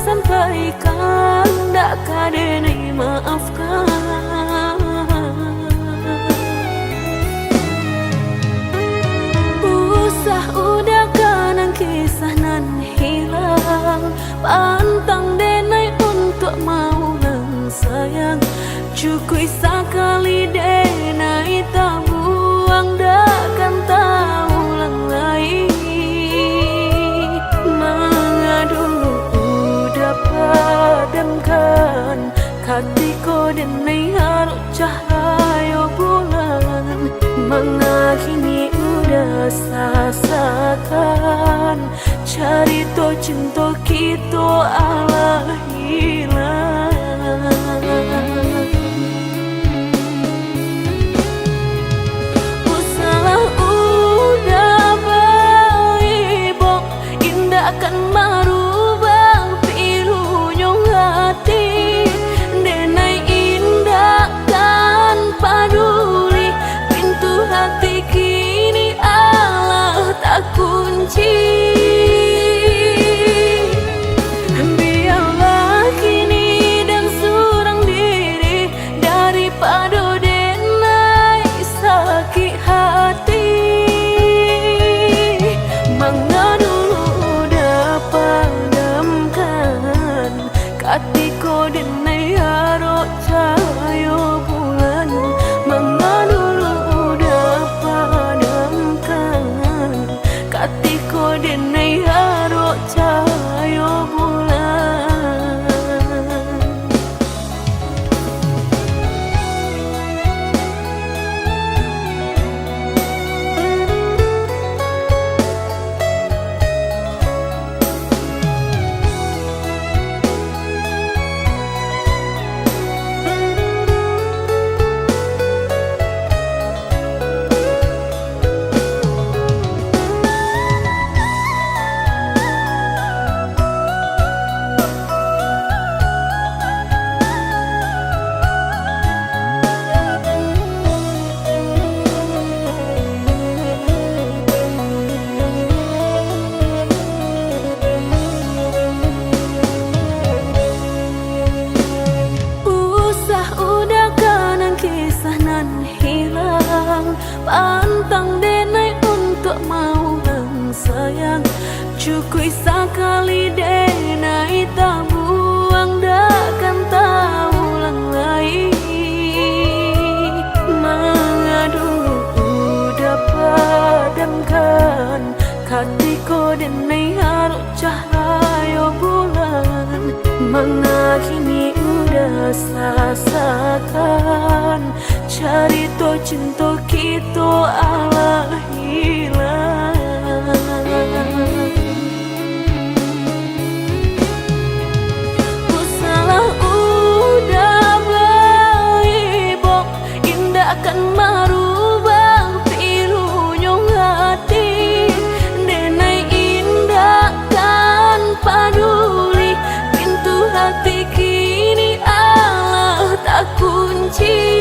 sampaikan, dak kadene maafkan. Usah udah kanang kisah nan hilang, pantang denai untuk mau lang sayang. Cukui sekali denai tak buang, dakkan tahu lang lagi. Dulu udah padamkan hatiku denai harus cahaya bulan. Mengakhiri udah sasakan, cari to cinta kita ala hilang. Usalah udah baik, bok indah akan marubah pilunya hati. Denai indah kan paduli, pintu hati kini Allah tak kunci. Biarlah kini dan surang diri, daripada denai sakit hati. Hatiku denai harus cahaya bulan. Dulu udah padamkan hatiku denai harus cahaya bulan. Pantang denai untuk mau lang sayang. Cukui sekali denai tak buang, dakkan tahu lang lagi. Dulu udah padamkan hatiku denai harus cahaya bulan. Mengakhiri udah sasakan, cari to cinta kita ala hilang. Usalah udah baik, bok indah akan marubah pilunya hati. Denai indah kan paduli, pintu hati kini Allah tak kunci.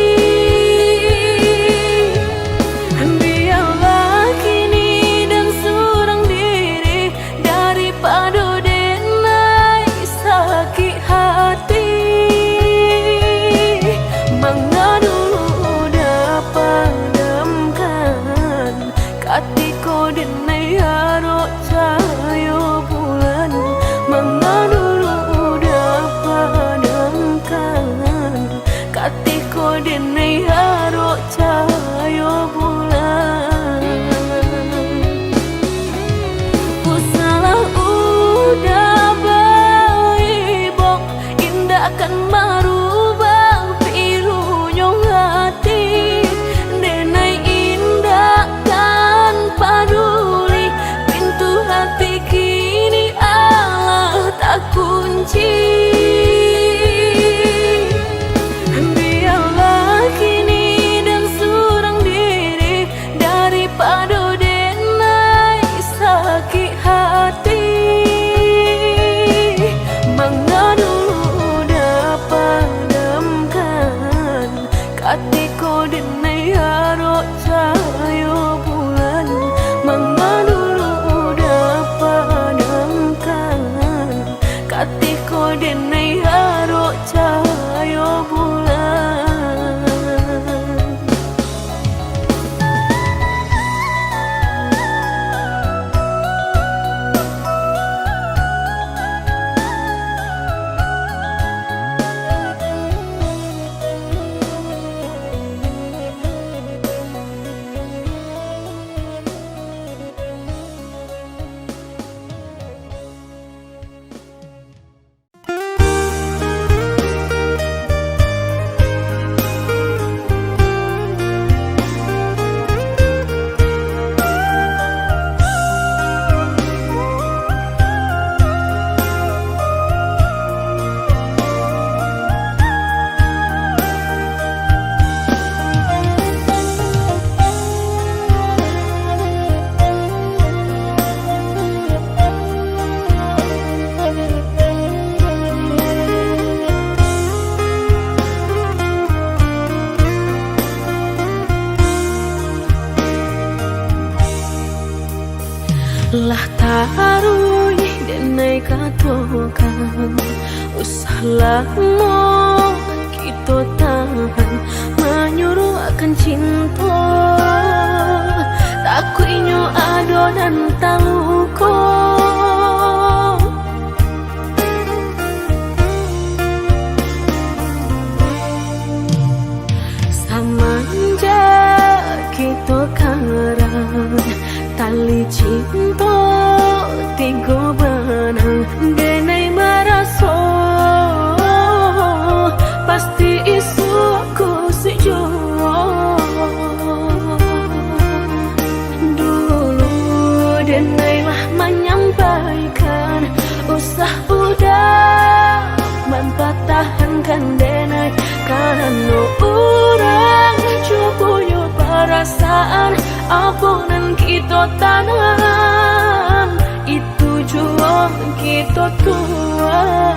Hatiku denai harus cahaya bulan. Dulu udah padamkan hatiku denai harus cahaya bulan. Usalah udah baik, bok indah akan marubah pilunya hati. Denai indah kan paduli, pintu hati kini Allah tak kunci. Biarlah kini dan surang diri, daripada denai sakit hati. Dulu udah Usah lama kita tahan menyuruh akan cinta. Takutnya adonan taluko. Samanja kita karang tali cinta tiga benang denai maraso pasti isuku sejo. Dulu denai lah menyampaikan usah udah mempatahankan denai karena orang punya perasaan apa nan kita tanam itu jua kita tuai.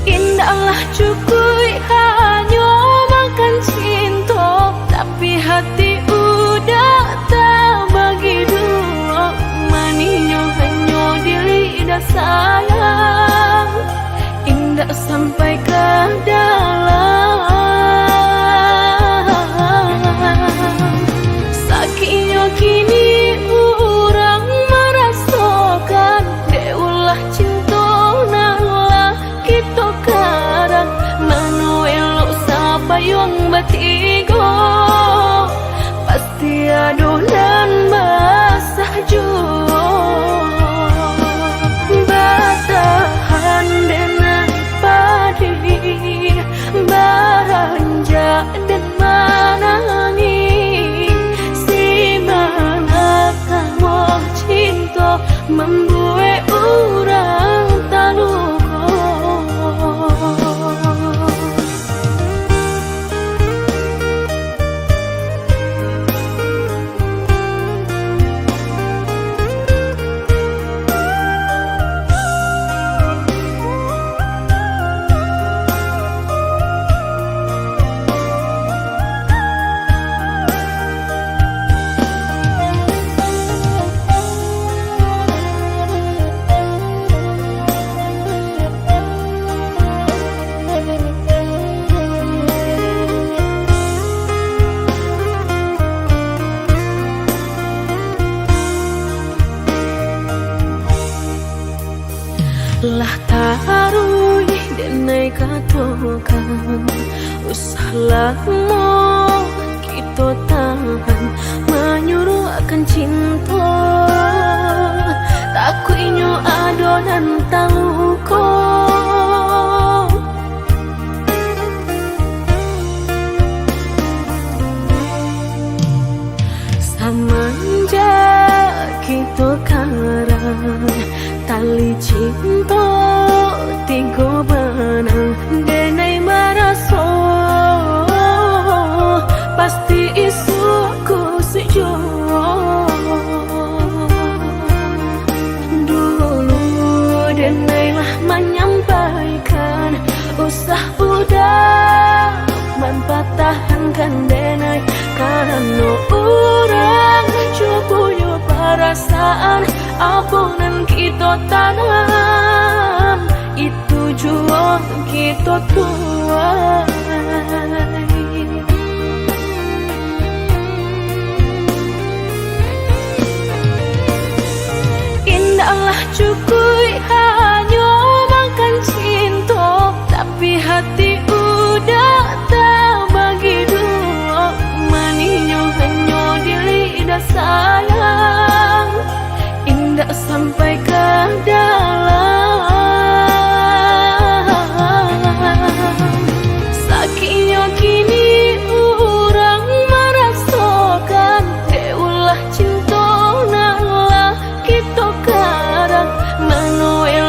Indahlah cukup hanya makan cinta, tapi hati udah tak bagi dua. Maninya hanya di lidah sayang, indah sampai ke dalam. Sakitnya kini orang merasakan deulah cinta nalah kita karang manuel siapa yang bertiga pasti adonan basah jua. Batahan denai padi baranja dan manani si mana kamu cinta membuat orang taluko. Lah taruh denai katokan usah lama kita tahan menyuruh akan cinta. Takutnya adonan taluko. Samanja kita karang tali cinta tiga benang denai maraso pasti isuku sejo. Dulu denai lah menyampaikan usah udah mempatahankan denai karena orang punya perasaan apa nan kita tanam itu jua kita tuai. Indahlah cukup hanya makan cinta, tapi hati udah tak bagi dua. Maninya hanya di lidah sayang, indah sampai ke dalam. Sakitnya kini orang merasakan deulah cinta nalah kita karang manuel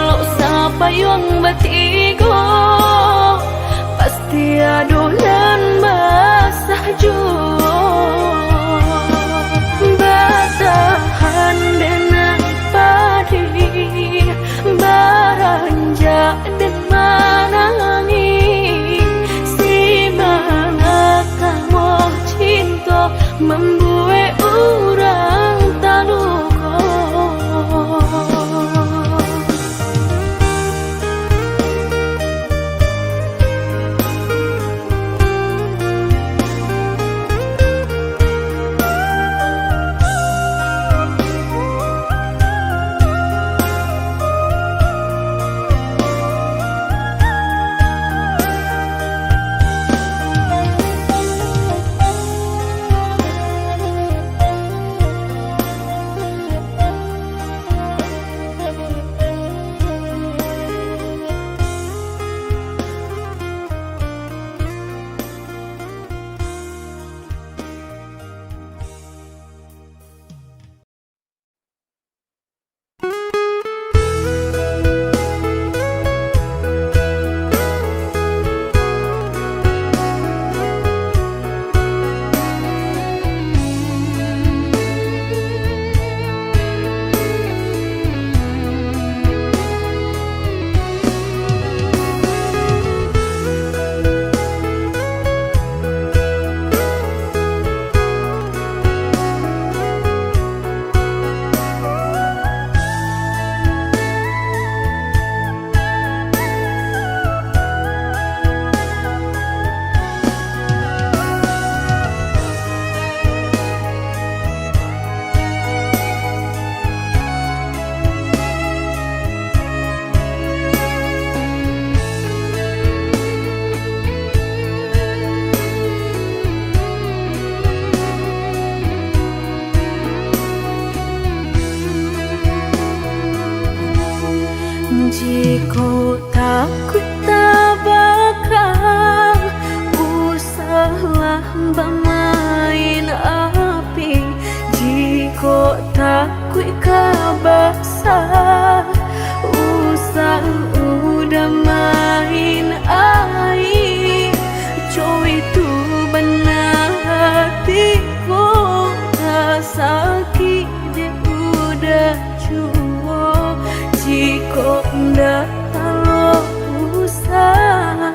Jika takut tak bakal usahlah bermain api. Jika takut kabasah usah udah main air. Coy itu benar hatiku tak sakit dia udah cuo. Jika ndak kalau usah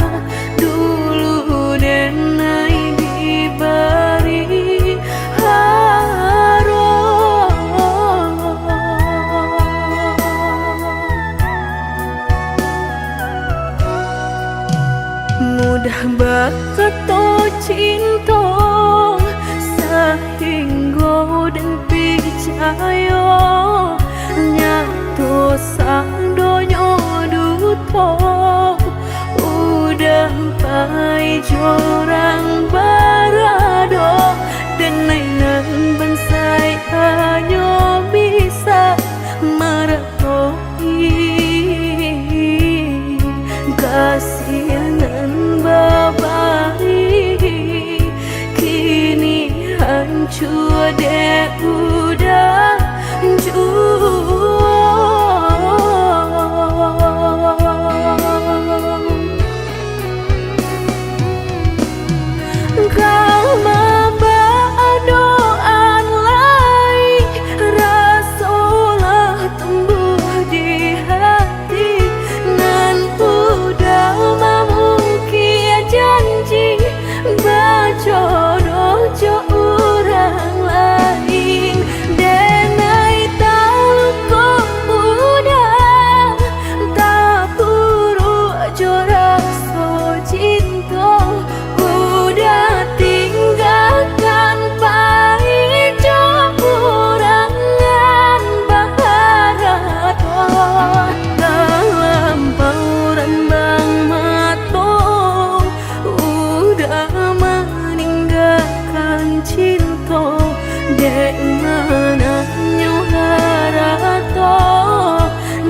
dulu dan naik diberi mudah berkata cinta sehingga dan percaya nyata sang donya duto udah pai jorang barado dan nainan bensai hanya bisa meretoi kasihanan babari kini hancur deh udah jauh. Kau membawa doan lain rasalah tumbuh di hati nan udah memukir janji berjodoh jo orang lain. Denai tahu kau udah tak buru jo rasa cinta udah tinggalkan pahit jo kurangan baharato dalam bauran bang mato udah meninggalkan cinta dek mana nyuharato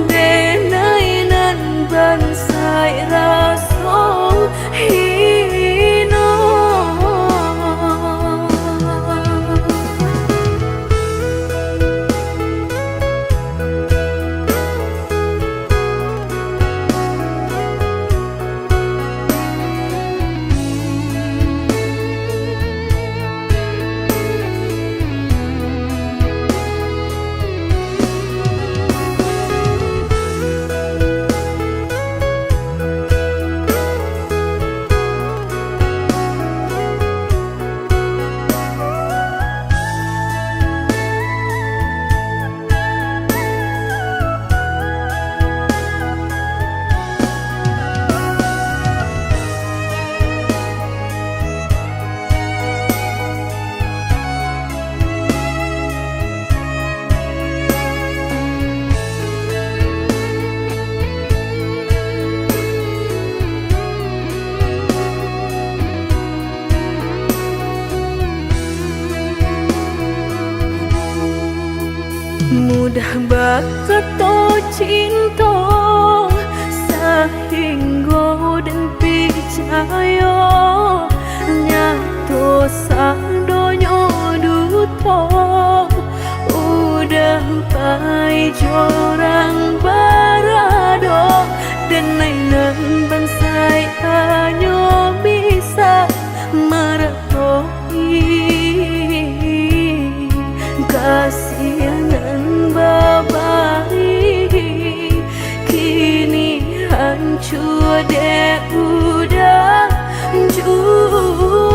denai nan bansai raso hino. Mudah berkata cinta sehingga dan percaya nyata sang donya duto udah pai jorang barado dan nainan bansai hanya bisa meretoi kasihanan babari kini hancur deh udah jauh.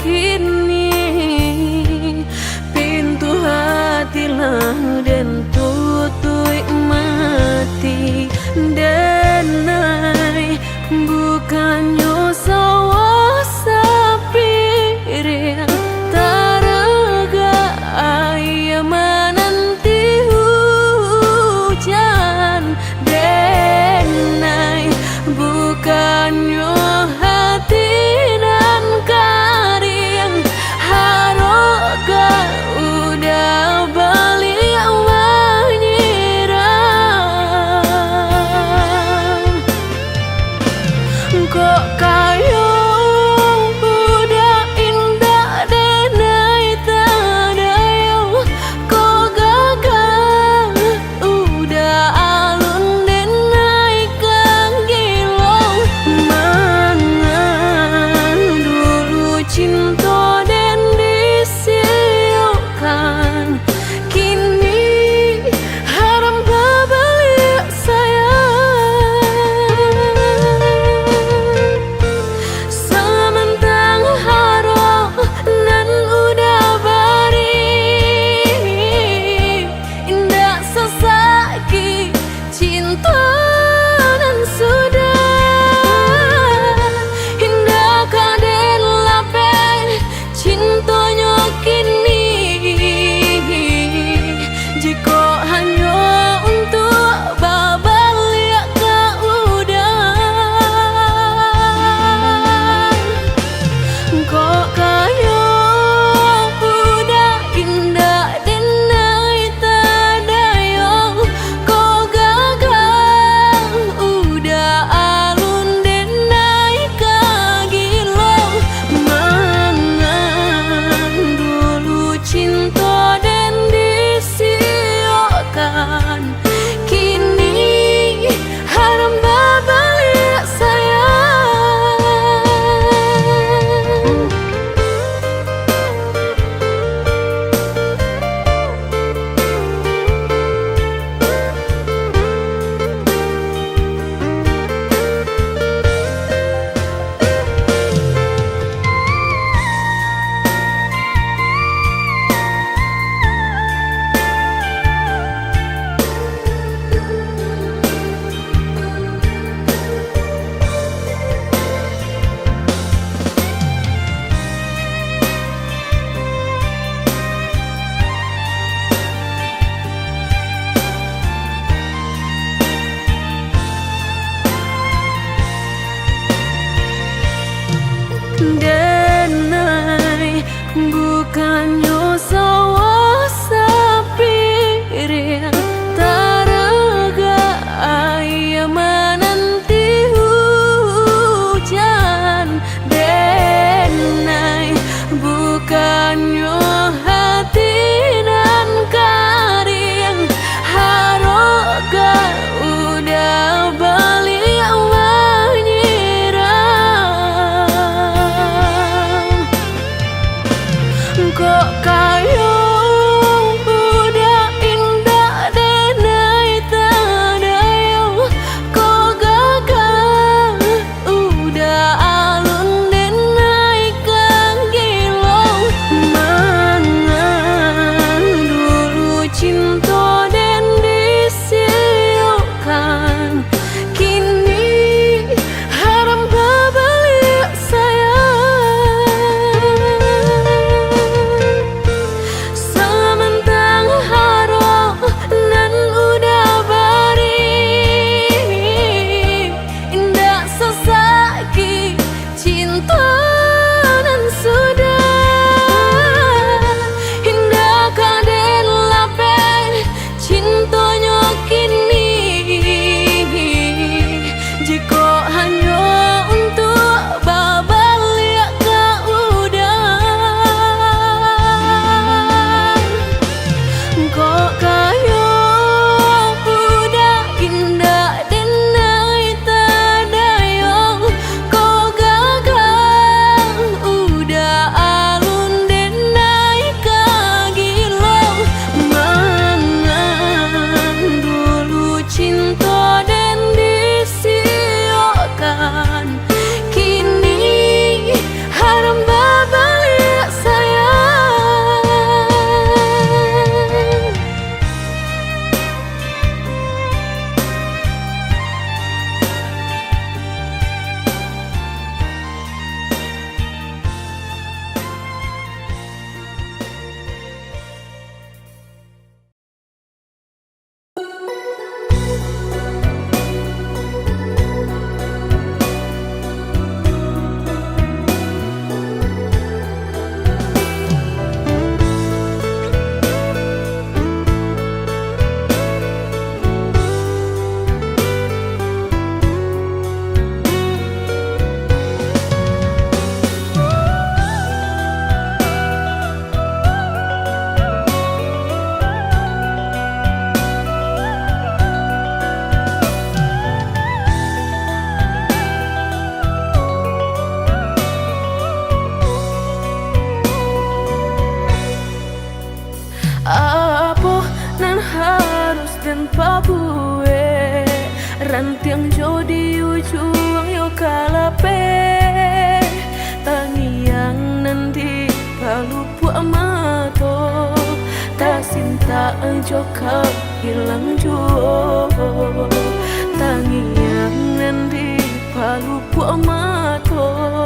kini pintu hati lah dan tutui mati denai bukannya sawah sapir taraga ayam menanti hujan denai bukannya hati dan karing haroga udah balik menyiram kok babue rantiang jodi ujung yo kalape tangiang nanti palu puak mato tak sinta joka hilang juo tangiang nanti palu puak mato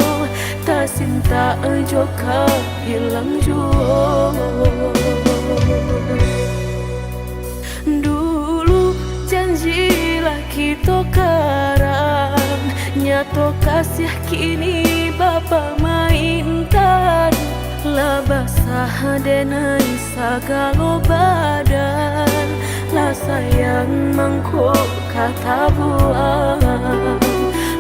tak sinta joka hilang juo. Dulu janjilah kita karang nyato kasih kini bapa mainkan lah basah denai sagalo badan lah sayang mangkok kata buang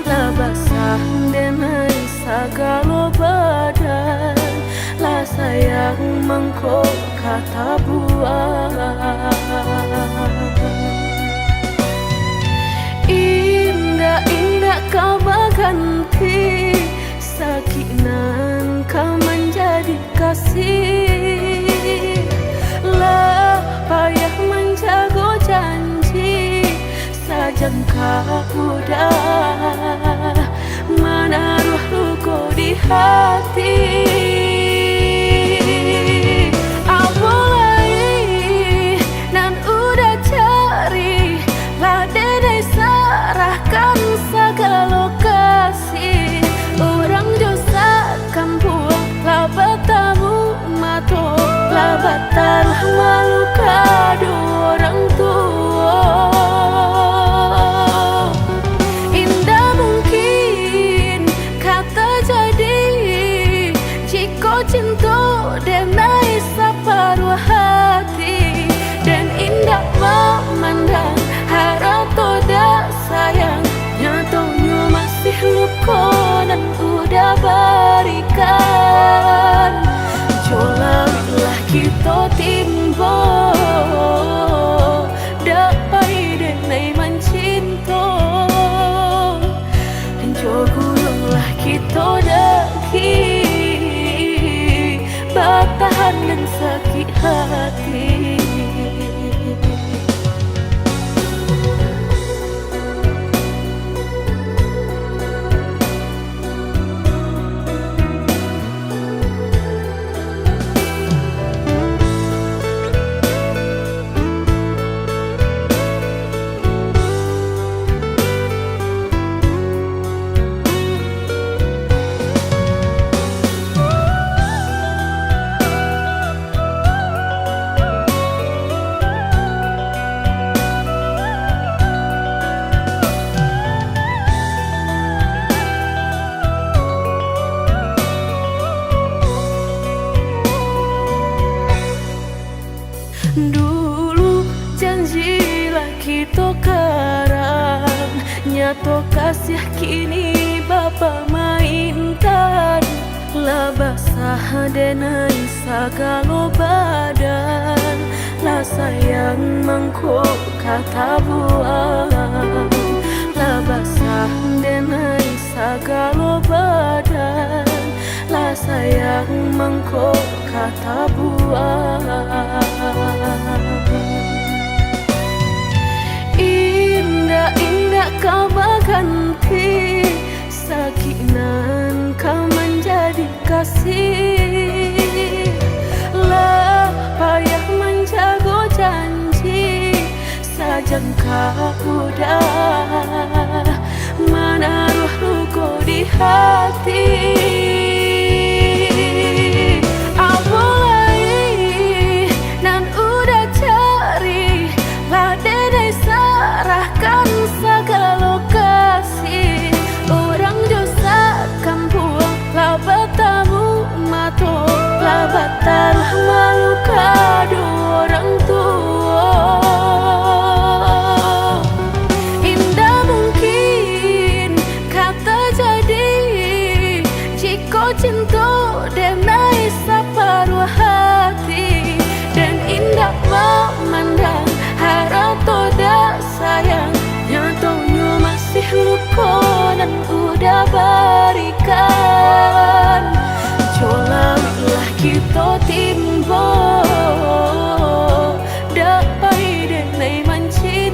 lah basah denai sagalo badan lah sayang mangkok kata buang. Indah-indah kau berganti sakinan kau menjadi kasih lah payah menjaga janji sajangka udah menaruh luka di hati. Batal malu kado orang tua indah mungkin kata jadi jika cinta denai separuh hati dan indah memandang harap toda sayang nyatanya masih luka dan udah berikan jolalah kita timbo dapai denai mencinta jogulunglah kita daki batahan dan sakit hati. Dulu janjilah kita karang nyato kasih kini bapa mainkan lah basah denai sagalo badan lah sayang mangkok kata buang lah basah denai sagalo badan lah sayang mangkok kata buang. Indah-indah kau berganti sakinan kau menjadi kasih lah payah menjaga janji sajangka udah menaruh luka di hati. Batal malu kado orang tua indah mungkin kata jadi jika cinta denai separuh hati dan indah memandang harap toda sayang nyatanya masih luka dan udah berikan jolalah kita timbo dapai denai mencinta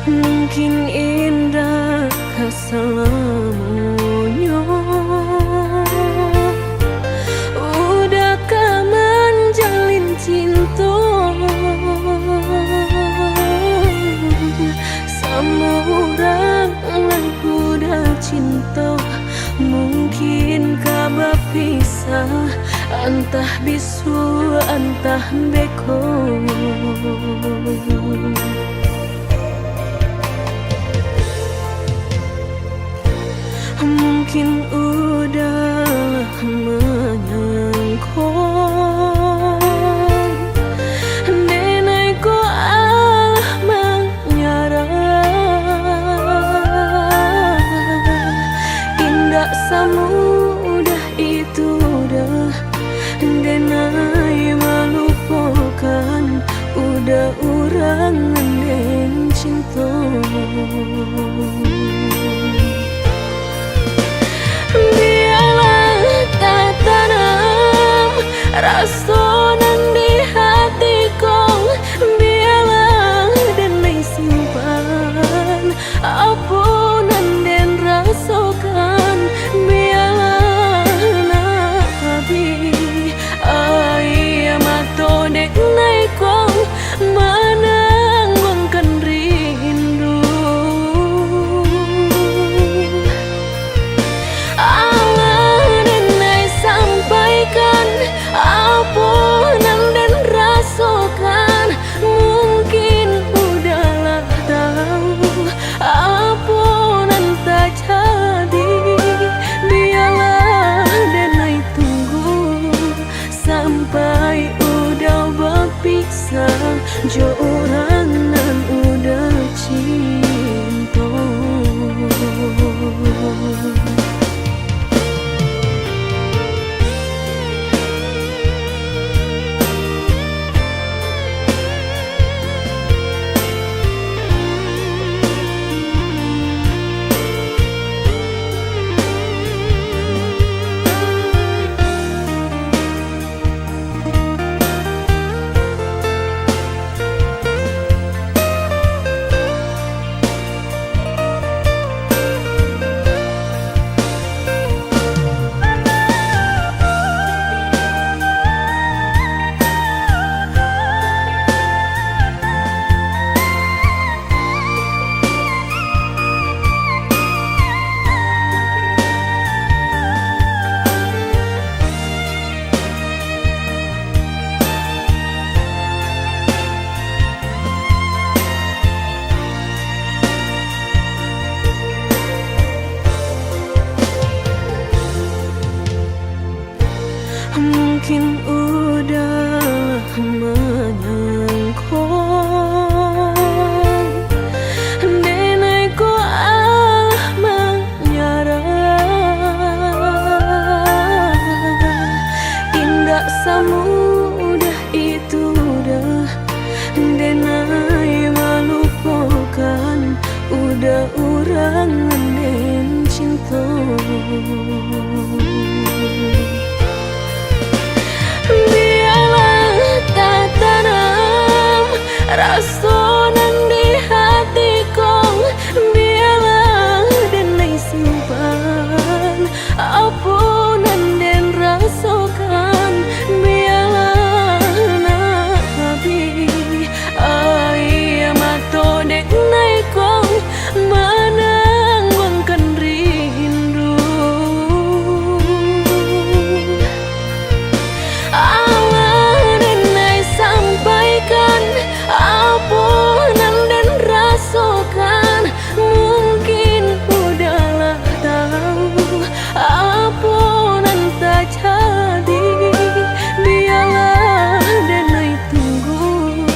Mungkin indah kesalamunya, udahkah menjalin cinta sama orang yang udah cinta? Mungkinkah berpisah, entah bisu entah beko. Mungkin udah menyangkut nenekku Allah menyerah. Indah semudah itu dah denai melupakan, udah orang yang cinta. Biarlah tak tanam rasa nan di hatiku, biarlah denai simpan apa nan den rasakan. Biarlah nabi ai mato dek naiko menangkan rindu. Allah denai sampaikan apa nan den rasakan. Mungkin udahlah tahu apa nan tak jadi. Biarlah denai tunggu sampai udah berpisah jo orang nan udah cinta. Mungkin udah menyangkut nenekku Allah menyerah. Indah semudah itu dah denai melupakan, udah orang yang cinta. Biarlah tak tanam rasa nan di hatiku, biarlah denai simpan apa nan den rasakan. Biarlah nabi ai mato dek naiko menangkan rindu. Allah denai sampaikan apa nan den rasakan. Mungkin udahlah tahu apa nan tak jadi. Biarlah denai tunggu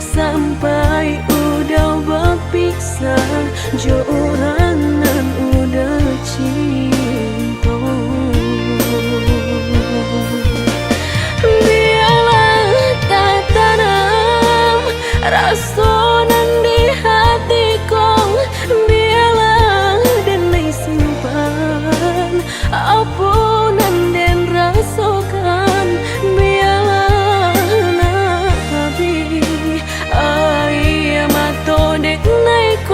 sampai udah berpisah jo orang nan udah cinta. Biarlah tak tanam rasa nan di hatiku, biarlah denai simpan apa nan den rasakan. Biarlah nabi ai mato dek naiko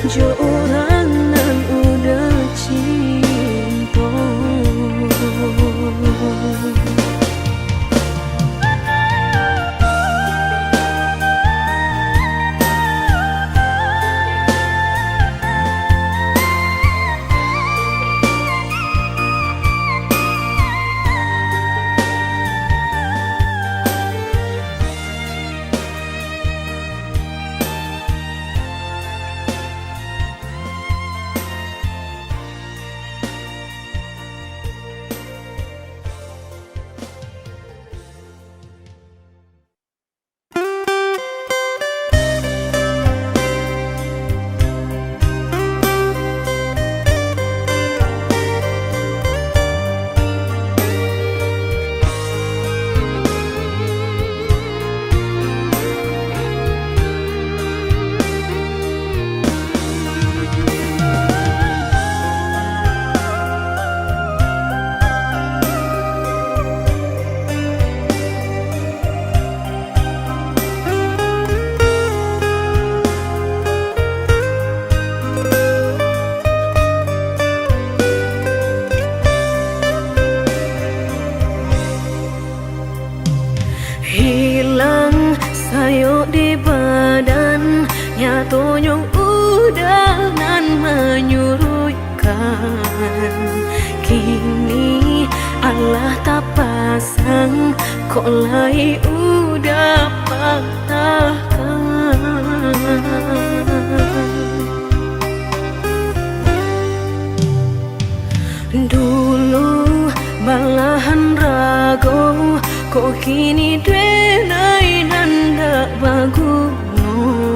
Jo orang nan udah cinta. Hilang sayuk di badan, nyatanya udah nan menyurutkan. Kini Allah tak pasang, kok lai udah patahkan. Dulu balahan rago, kok kini denai nanda baguno.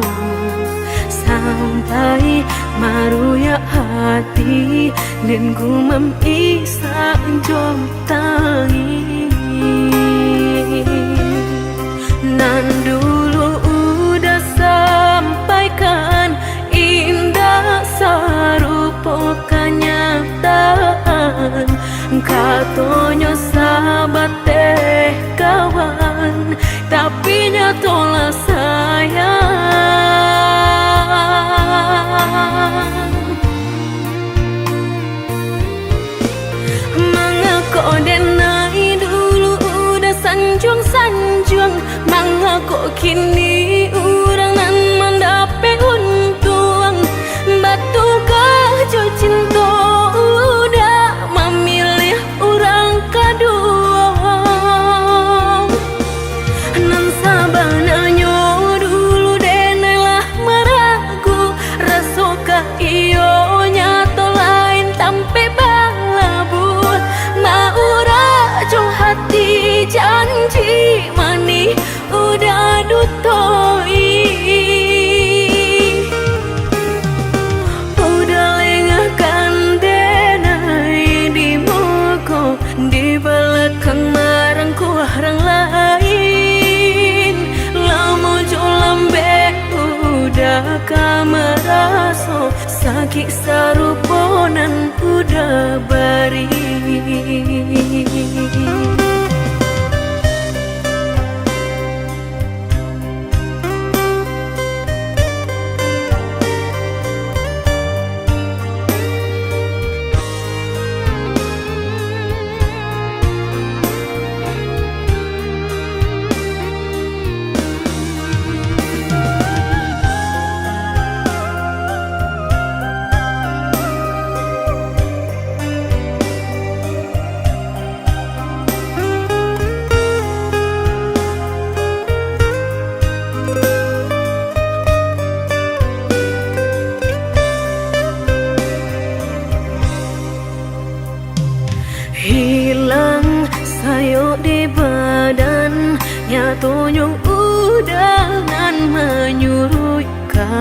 Sampai maruya hati dan gumam isa jom tangi. Nan dulu udah sampaikan, indah sarupa kenyataan. Katanya sahabat teh kawan, tapi nyatolah sayang. Mengako denai dulu udah sanjung-sanjung, mengako kini orang nan mendapat untung. Batukah jo cinta udah memilih orang kedua. Nan sabananya dulu denailah meragu, rasokah iyo nyato lain tampe balabu. Maura jo hati janji mani udah dutoi. Di belakang marangku orang lain, lama jo lambe udah kameraso, sakit saruponan udah bari. Hilang sayuk di badan, nyatanya udah nan menyurutkan.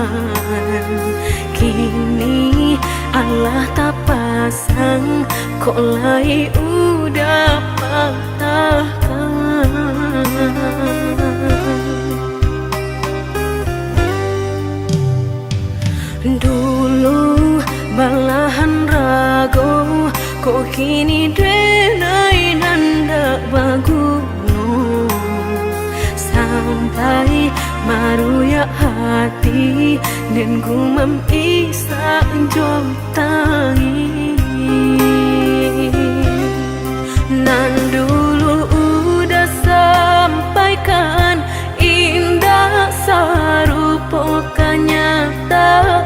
Kini Allah tak pasang, kok lai udah patahkan. Dulu balahan rago, kok kini denai nanda baguno. Sampai maruya hati dan gumam is jauh tangi. Nan dulu udah sampaikan indah sarupa kenyataan,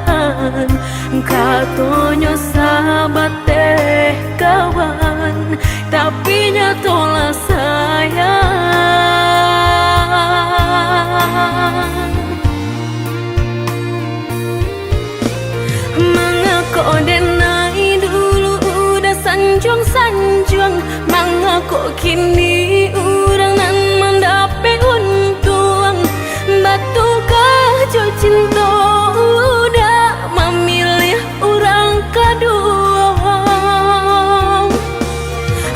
katonyo sahabat teh kawan, tapi nyatolah sayang. Mengako denai dulu udah sanjung-sanjung, mengako kini urang nan mendapat untung. Batukah jo cinta udah memilih orang kedua.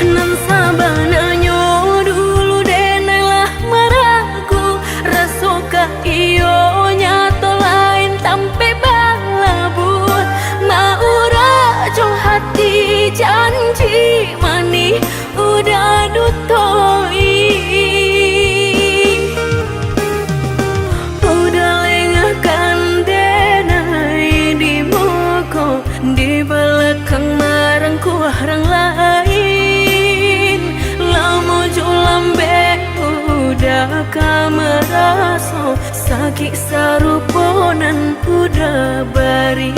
Nan sabananya dulu denailah meragu, rasokah iyo nyato lain tampe balabu. Maura jo hati janji mani udah dutoi. Udah lengahkan denai di muka, di belakang marang ku orang lain. Lamo jo lambe udah kameraso, sakit saruponan udah bari.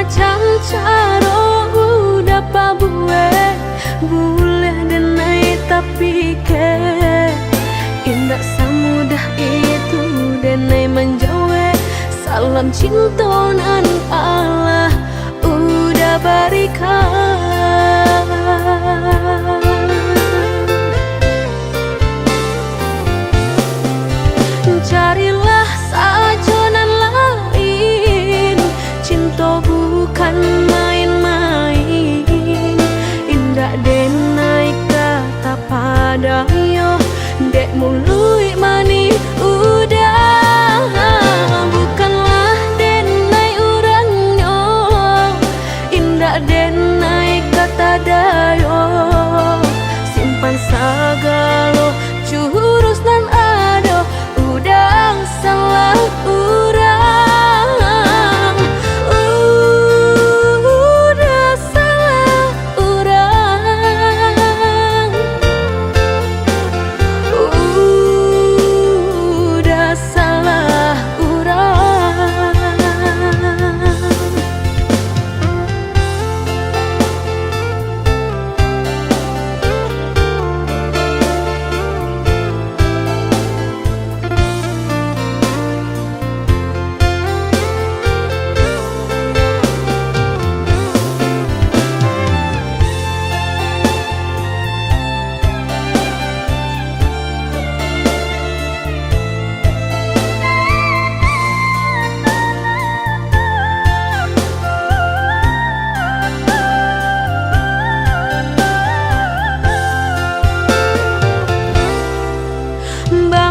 macam caro udah pabue boleh denai tapi ke indah semudah itu denai menjawe salam cintonan Allah udah berikan. Carilah sajonan lain, cinta bukan main-main. Indah denai kata padayo, dek mului mani udah. Bukanlah denai urangnya, indah denai kata dayo. Simpan sagalo jurus nan ado, udang salah urang, udah salah urang, udah salah urang.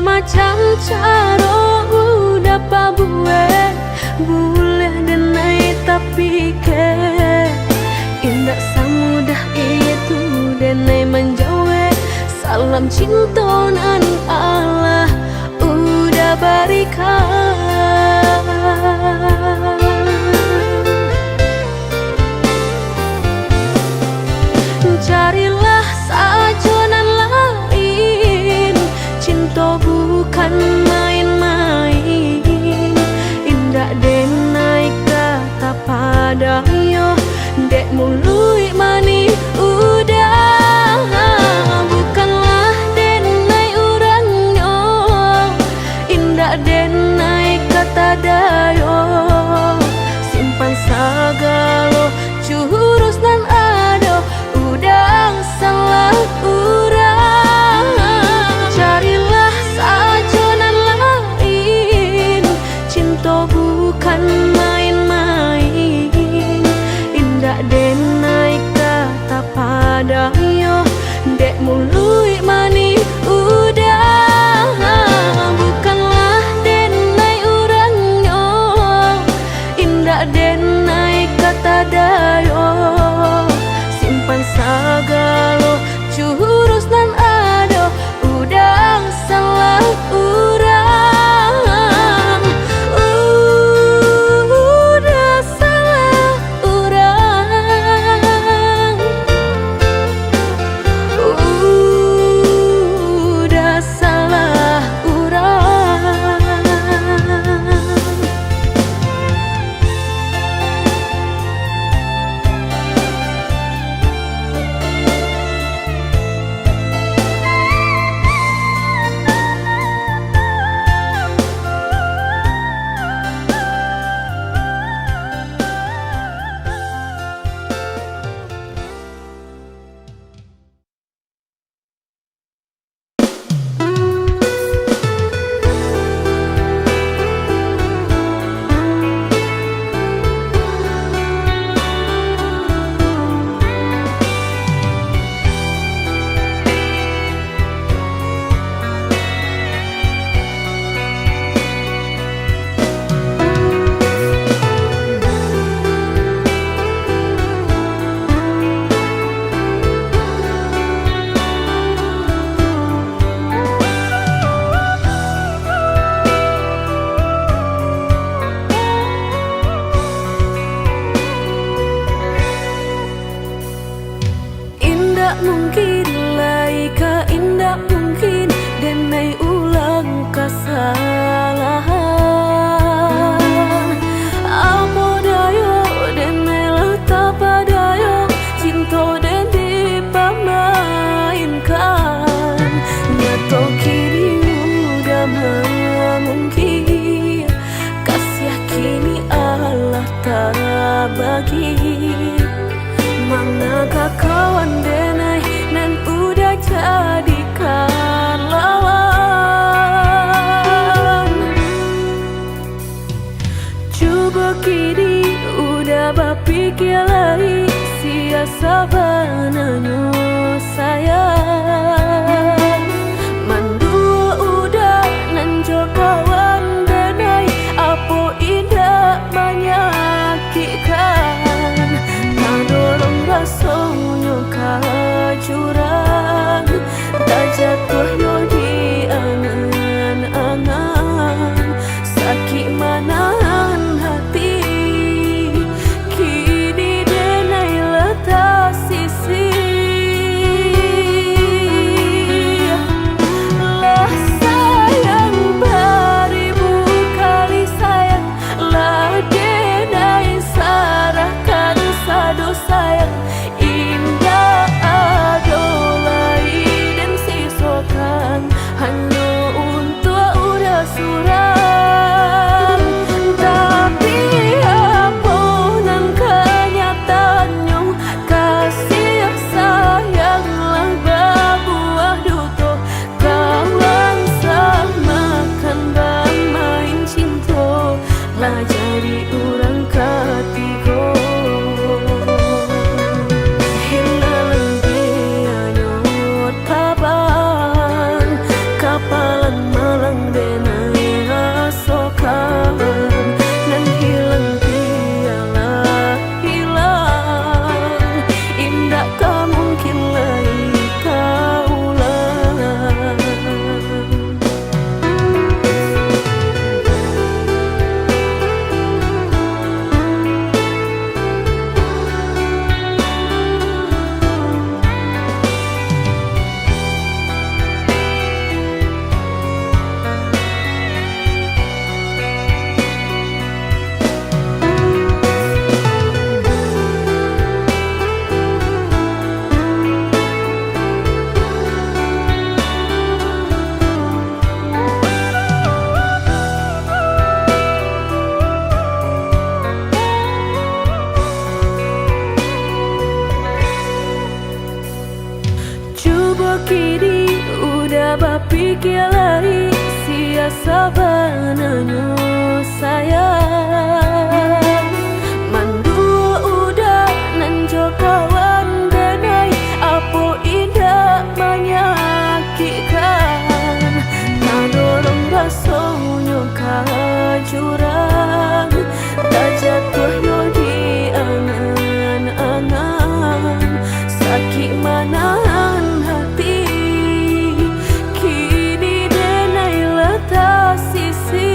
Macam caro udah pabue boleh denai tapi ke indah semudah itu denai menjawe salam cintonan Allah udah berikan. Carilah sajonan lain, cinta bukan main-main. Indah denai kata padayo, dek mului mani udah. Bukanlah denai urangnya, indah denai kata dayo. Simpan sagalo jurus nan ado, udang salah urang. Carilah sajonan lain, cinta bukan main-main. Indah denai kata padayo, dek mului mani udah. Bukanlah denai urangnya, indah denai kata dayo. Simpan sagalo jurus nan ado, udang salah urang, udah salah urang, udah salah urang. kesalahan. Apa daya dan lagi. Manakah kawan denai nan udah jadikan lawan. Coba kini udah berpikir lagi, siasa bananyo sayang. Mandua udah nanjo kawan denai, apo indah menyakitkan. Nadorong rasonyo kajuran, tak jatuh yo di angan-angan. Sakit manahan hati, kini denai letak sisi. Lah sayang beribu kali sayang, lah denai sarahkan sado sayang. Indah adolai dan sisokan hanya untuk udah suram. Tapi apunan kenyataannya, kasih sayanglah berbuah duto. Kawan samakan bermain cinta, lah jadi orang ketiga. Hilang dianyut kaban, kapalan malang denai asokan. Nan hilang dialah hilang, indah kau mungkin lagi kaulang. Coba kini udah berpikir lagi, siasa bananyo sayang. Mandua udah nanjo kawan denai, apo indah menyakitkan. Nadorong rasonyo kajuran, tak jatuh yo di angan-angan. Sakit manahan hati, kini denai letak sisi.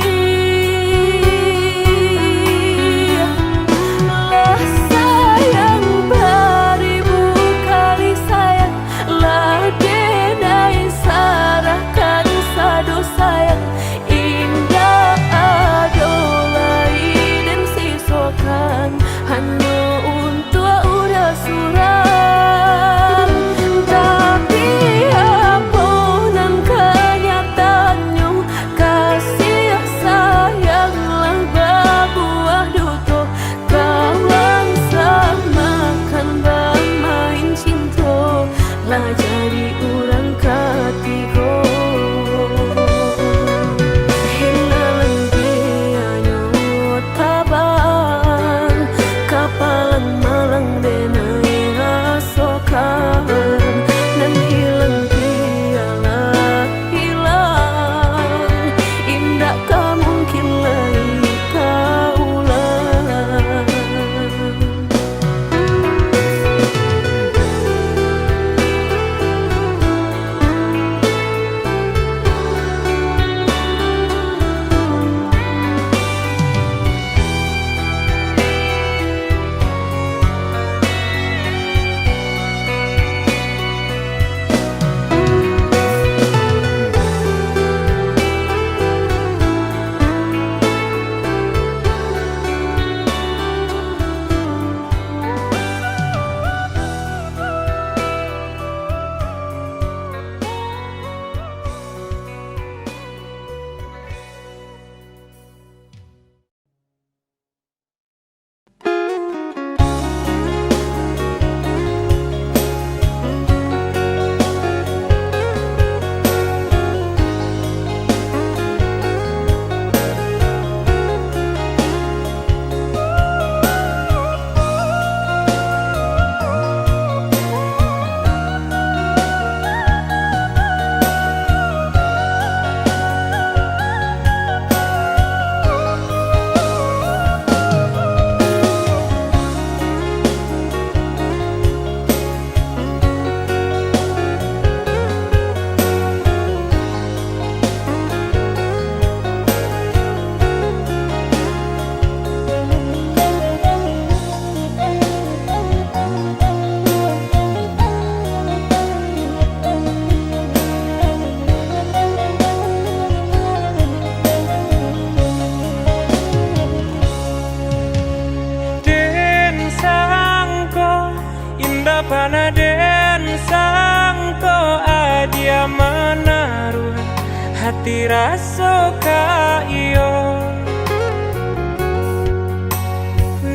hati rasa kayo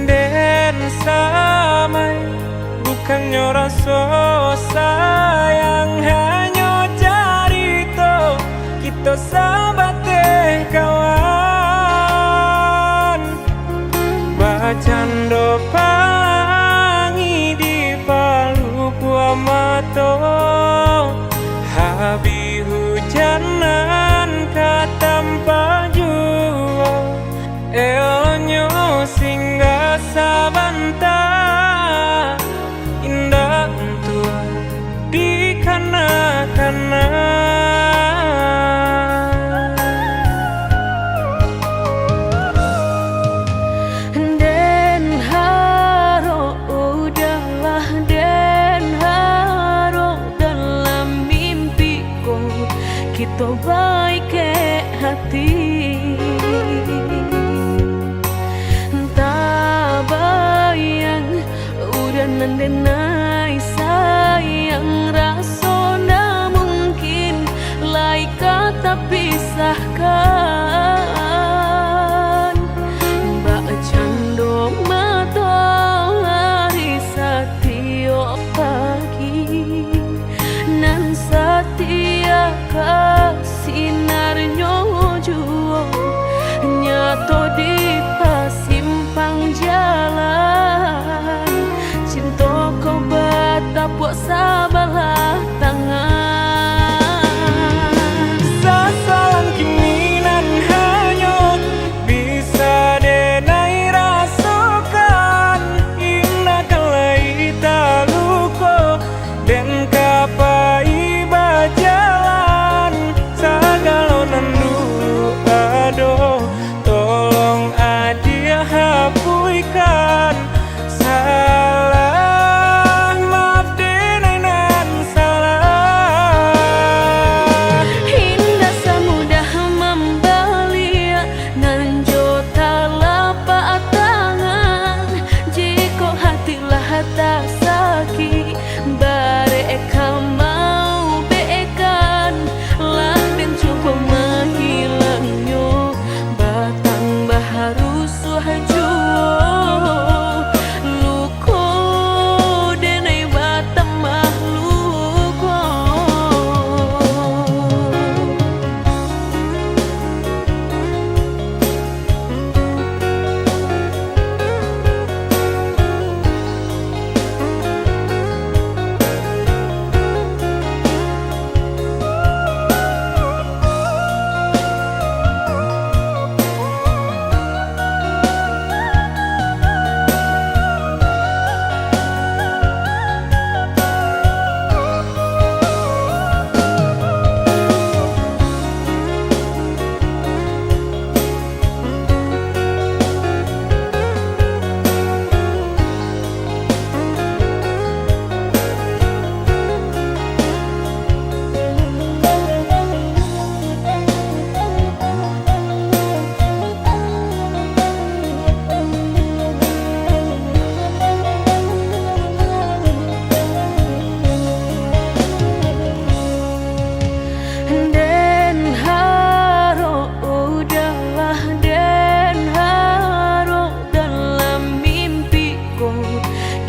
dan samai bukannya rasa sayang, hanya cerita kita sahabat kawan. Bacando pangi di palu buah mata, habi hujanan katampa jua, elonyo singgah sabanta, indah tua di kana-kana. Kita baik ke hati, tak bayang udah nandenai sayang, rasa na mungkin lai kata pisahkan. Mbak cando matahari setiap pagi nan setia sinarnya jua nyato di pasimpang jalan, cinta kau batapuk sabalah tangan. Sasalan kini nan hanyut bisa denai rasakan, indah kalai taluko dan kapai bajalan, sagalo nandu ado tolong adia hapuikan salah, maaf denai nan salah. Indah semudah membelia nan jota lapak tangan, jika hatilah tak sakit bareka mau bekan lah dan coba menghilangnya batang baharu suhajuo luko denai batang mahluko.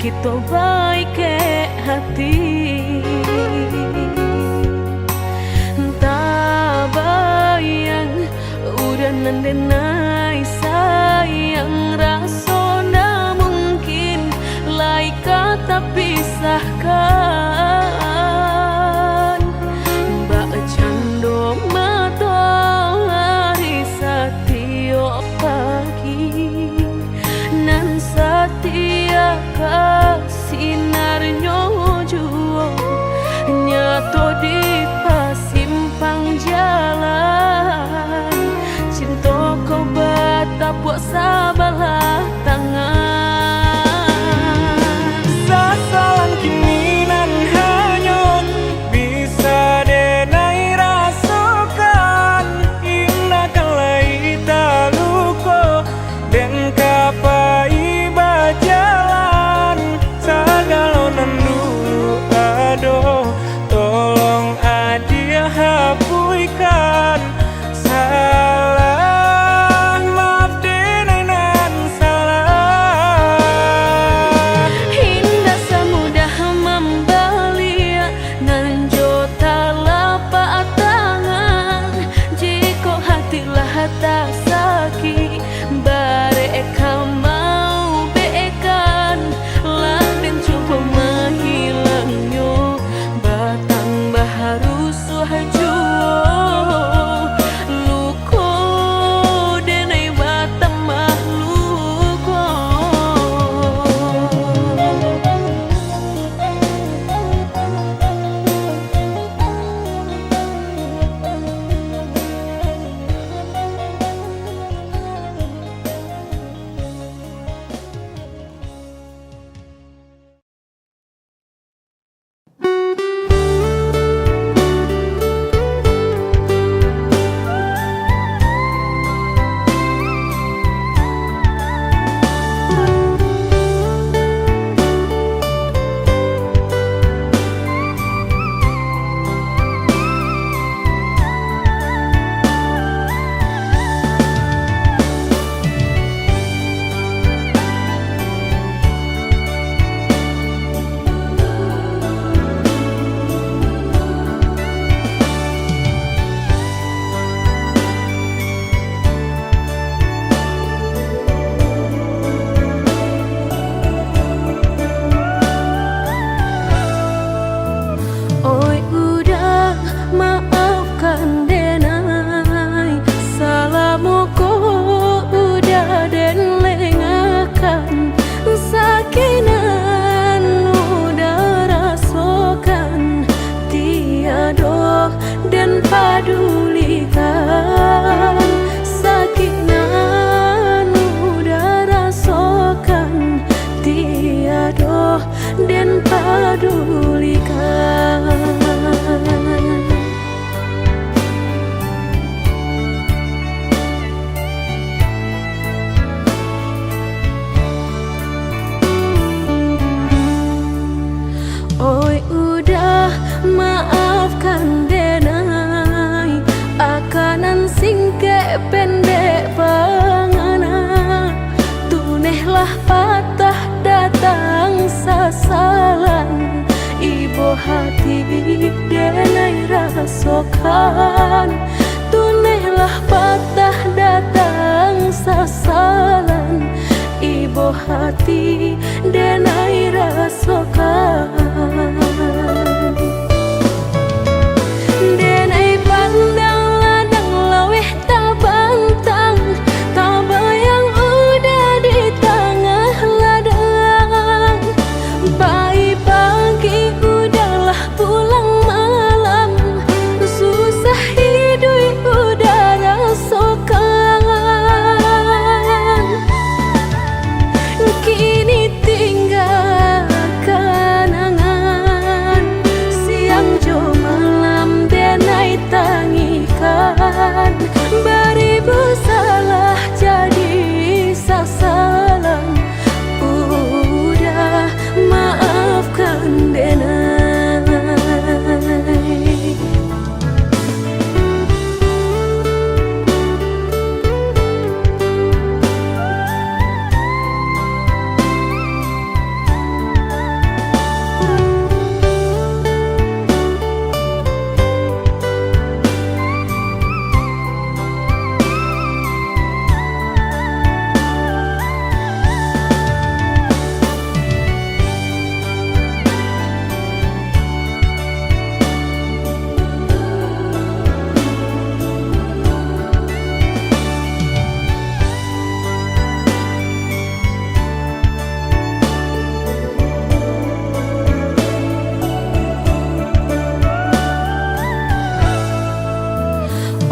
Kita baik ke hati, tak bayang udah nandenai sayang, rasa na mungkin lai kata pisahkan. Mbak cando matahari setiap pagi nan setia sinarnya jua nyato di pasimpang jalan, cinta kau batapuk sabalah tangan. Sasalan kini nan hanyut bisa denai rasakan, indah kalai taluko dan kapai bajalan, sagalo nandu ado tolong adia hapuikan dan padulikan. Oi udah maafkan denai akanan singke pendek pangana tunehlah patah datang sasalan ibu hati denai rasokan tunehlah patah datang sasalan ibu hati denai rasokan. Denai pandang ladang laweh tak bantang, tak bayang udah di tengah ladang. Pagi udahlah pulang malam, susah hidup udah rasakan. Kini tinggal kenangan, siang jo malam denai tangikan. Beribu salah jadi sasalan, udah maafkan denai.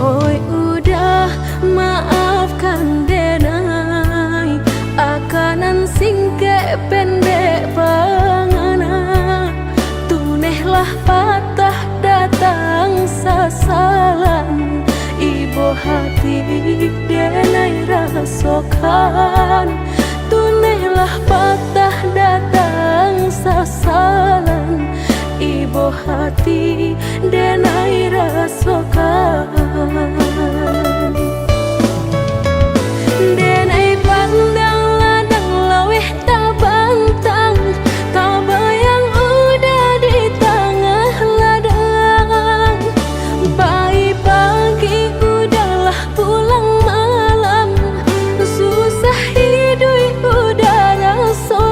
Oi udah maafkan denai akanan singke pendek pangana tunehlah patah datang sasalan ibu hati denai rasokan tunehlah patah datang sasalan ibu hati denai rasokan. Denai pandang ladang laweh tak bantang, tak bayang udah di tengah ladang. Pagi udahlah pulang malam, susah hidup udah rasakan.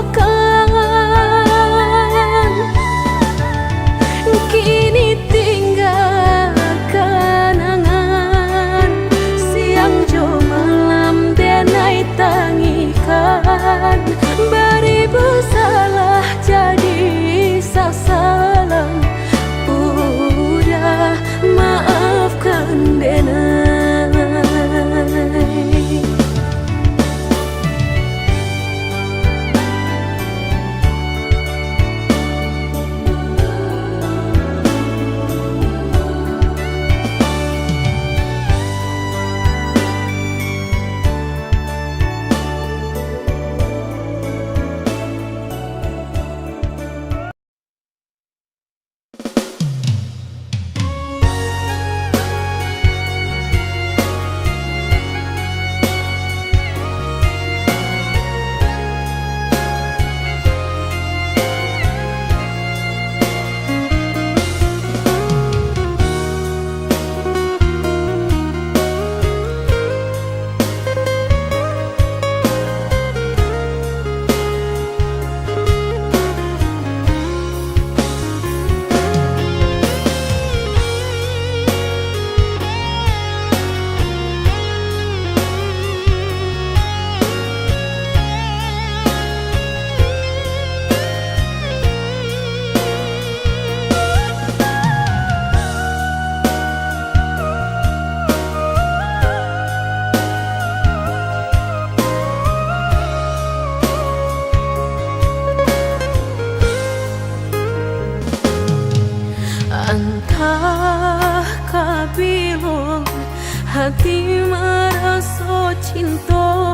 hati merasa cinta,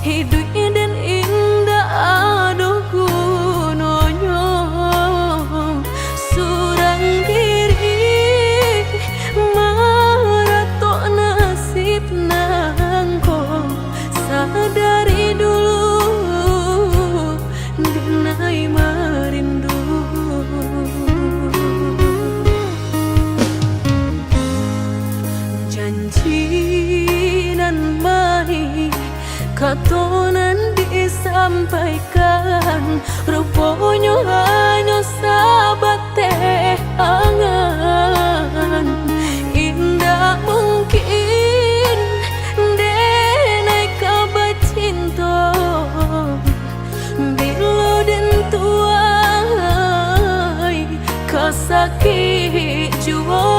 hidup dan indah aduh gunanya surang diri maratok nasib nangko sadari dulu dinai merindu. Janji nan baik katonan disampaikan, rupanya hanya sahabat teh angan. Indah mungkin denai kabar cinta bila den tuai kasakit jua.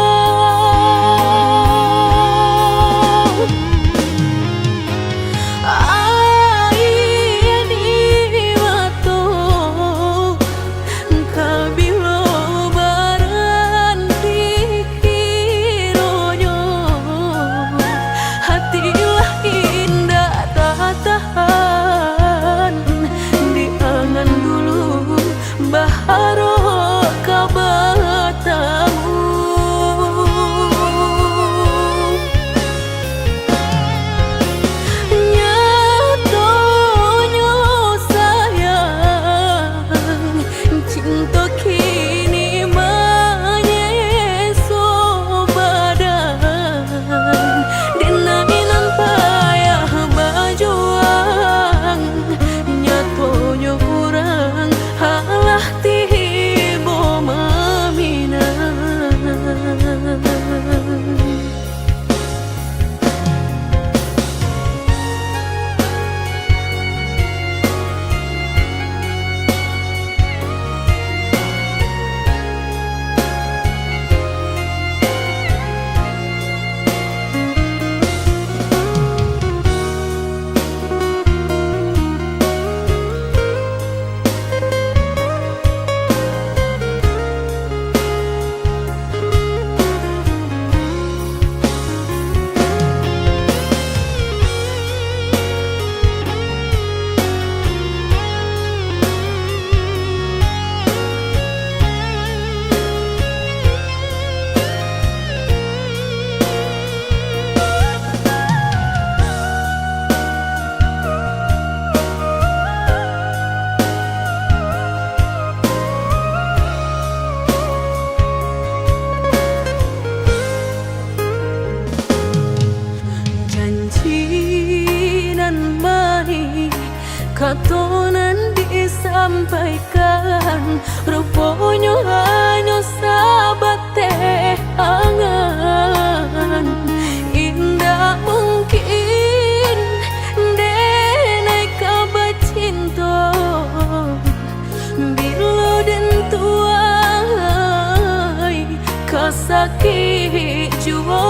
Katonan disampaikan, rupanya hanya sahabat teh angan. Indah mungkin denai kabar cinta bila den tuai kasakit jua.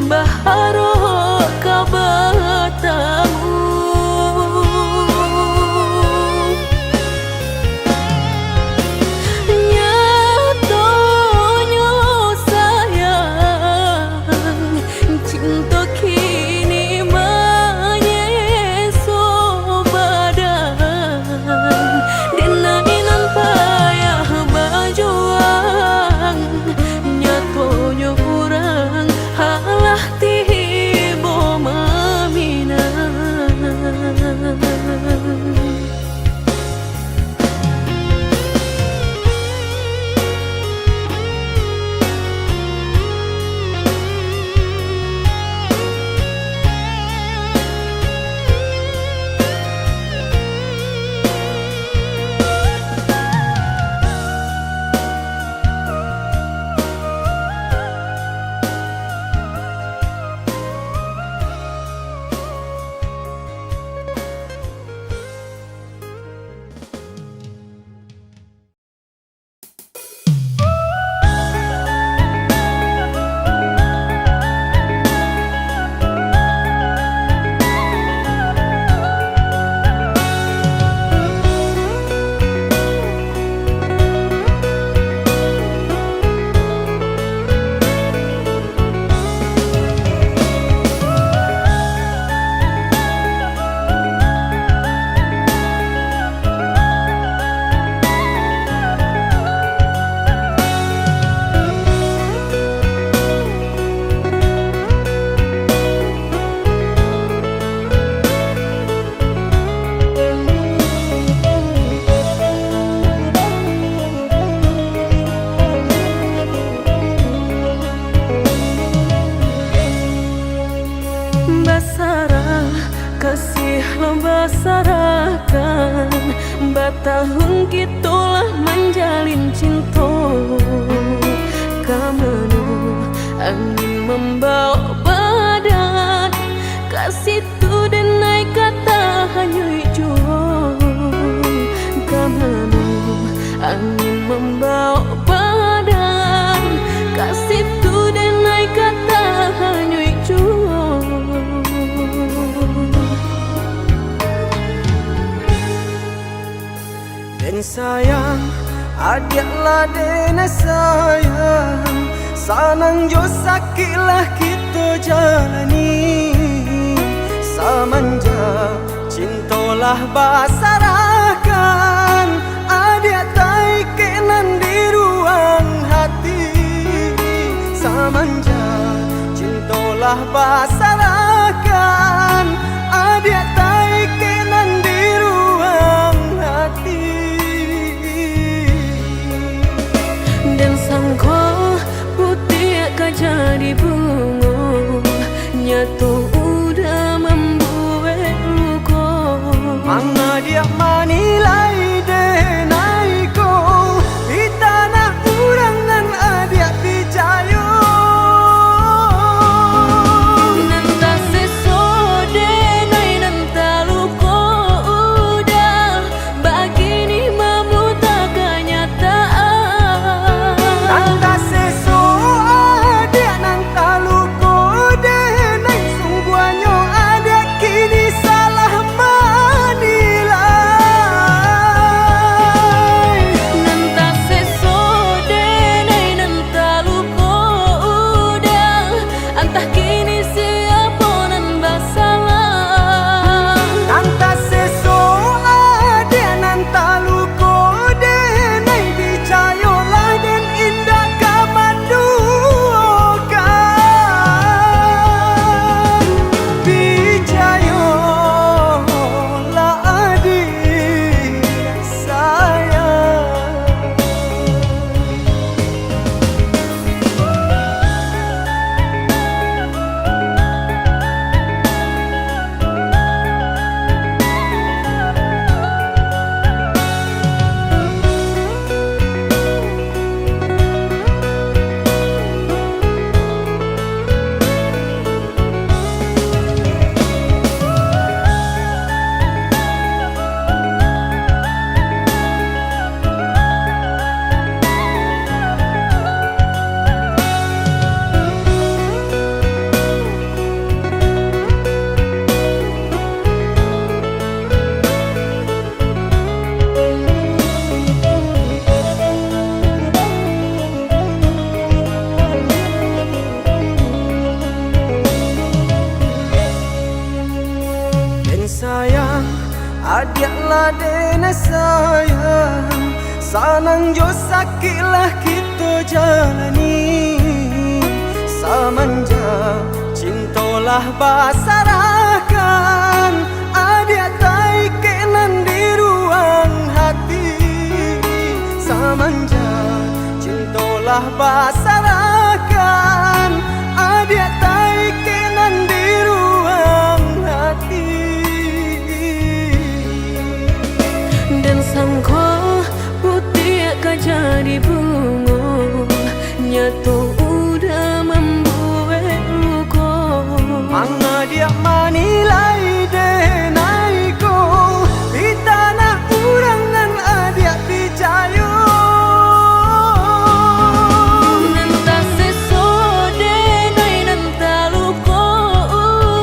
Baharo kabatamu basarakan batahun kitulah menjalin cinta. Kamanu angin membawa badan kasih tu dan naik kata hanya hijau. Kamanu angin membawa badan kasih tu dan naik kata hanya hijau. Dan sayang adiklah dena sayang sanang jo sakilah kita jalani samanja cintolah basarakan adik tai kenan di ruang hati samanja cintolah basarakan adik tai kenan di ruang hati. Dan sangko putih jadi bunga nyatu udah membuat luka. Mana dia manilai denai ko di tanah urangan adik picayo. Nanta sesode nai nanta luka udah begini memuta kenyataan. Nanta seso adik nanta luko denai sungguhnya adik kini salah manilai. Nanta sesode nai nanta luka udah antah kini siapa nan basalah. Nanta seso adik nanta luko denai dicayolah dan indah kamandukan. Dicayolah adik sayang. Dan sayang adiklah dena sayang sanang jo sakilah kita jalani samanja cintolah basarakan adik tai kenan di ruang hati samanja cintolah basarakan adik tai kenan di ruang hati. Dan sangko putih jadi bunga nyatu udah membuat luka. Mana dia manilai denai ko di tanah urangan adik picayo. Nanta sesode nai nanta luka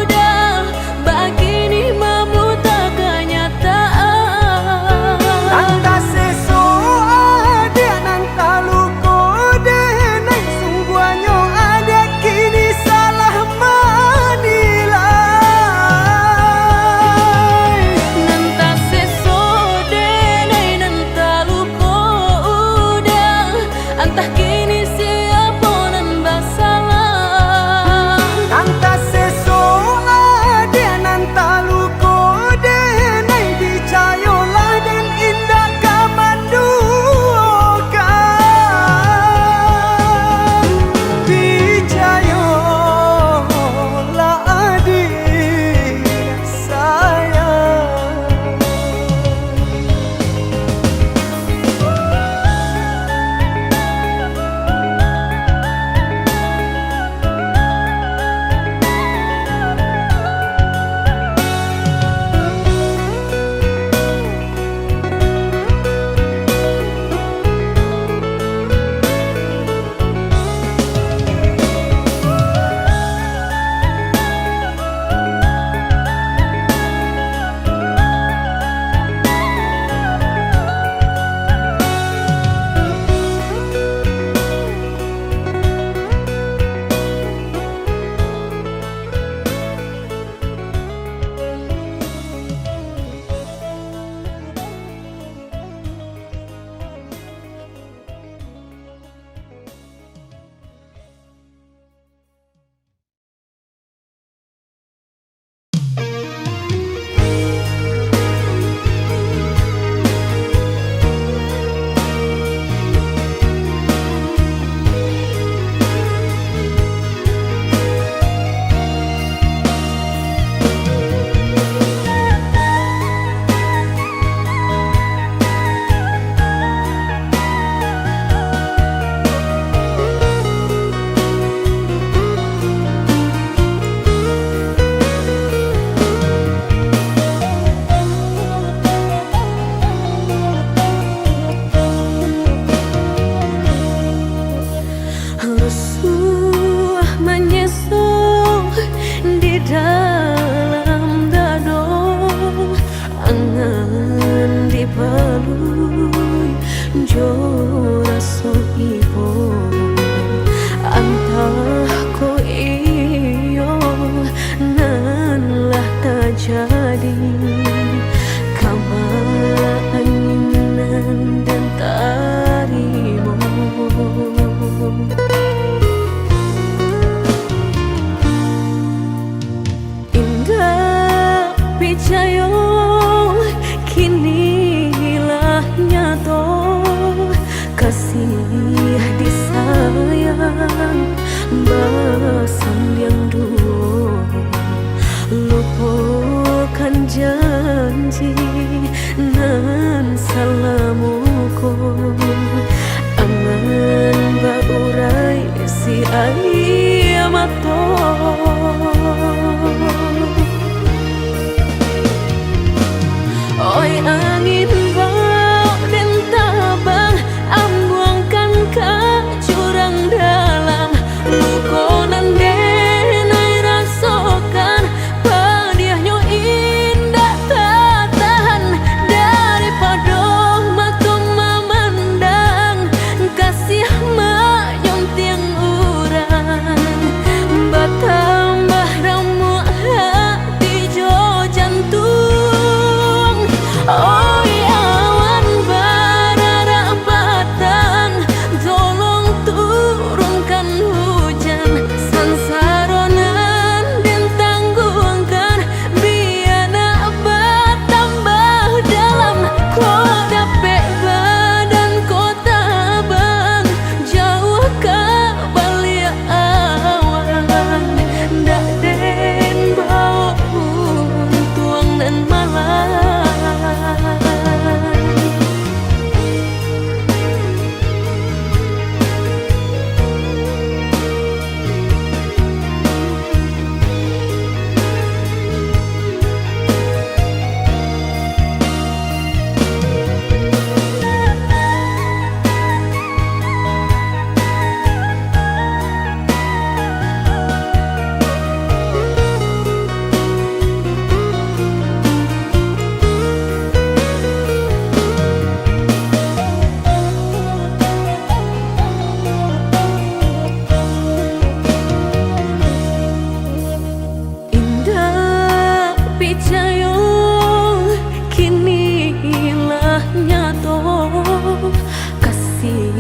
udah begini memuta kenyataan. Nanta seso adik nanta luko denai sungguhnya adik kini salah manilai. Rusuh menyesal di dalam dado, angan dipelui jo raso ibo, antah ko iyo nan lah tak jadi, kamala anginan dan tarimo. Indah picayo kinilah nyato, kasih disayang basam yang dulu, lupakan janji nan salamuku, angan baurai si ayamato. Oi angin bau dan tabang, ambuangkan ke jurang dalam, lukonan denai rasakan, padiahnya indah tak tahan, daripada mata memandang, kasih mayung tiang urang, bertambah ramu hati jo jantung. Oi awan barara batang, tolong turunkan hujan, sansaronan dan tanggungkan, biar nak bertambah dalam, kau dapet badan kota bang, jauh ke balik awan, dak den bau tuang dan malam. Indah picayo kinilah nyato, kasih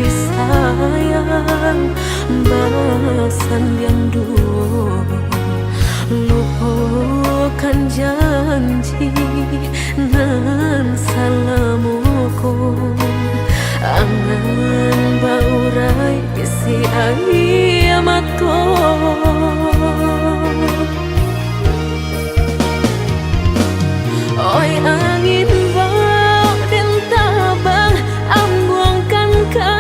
disayang basan yang dulu, lupakan janji nan salamuku, angan baurai si ayamato. Oi angin bau dan tabang, ambuangkan ke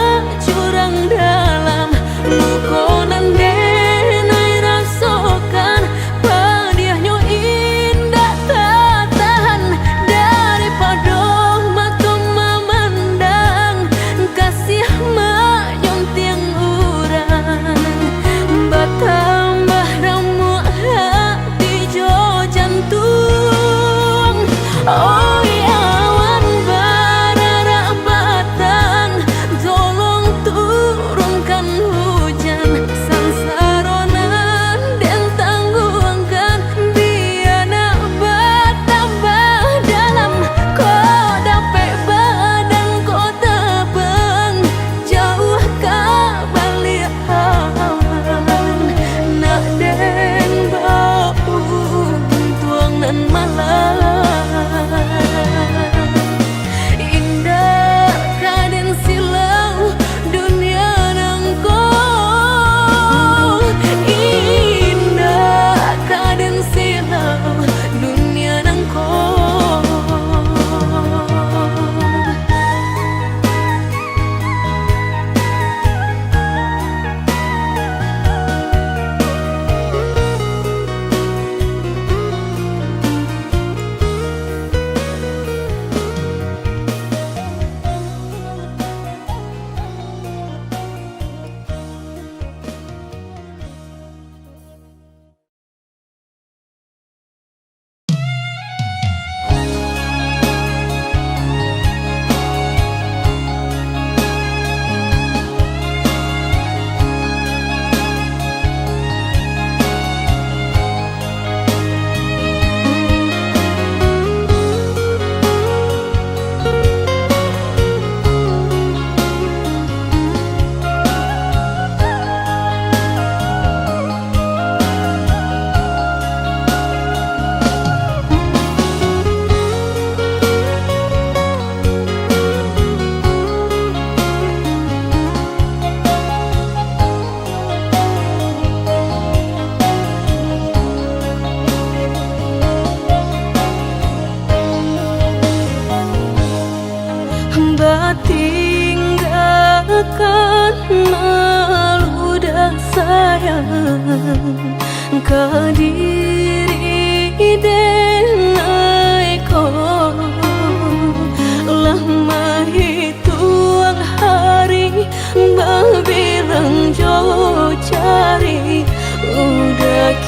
jurang dalam, lukonan denai rasakan, padiahnya indah tak tahan, daripada mata memandang, kasih mayung tiang urang, bertambah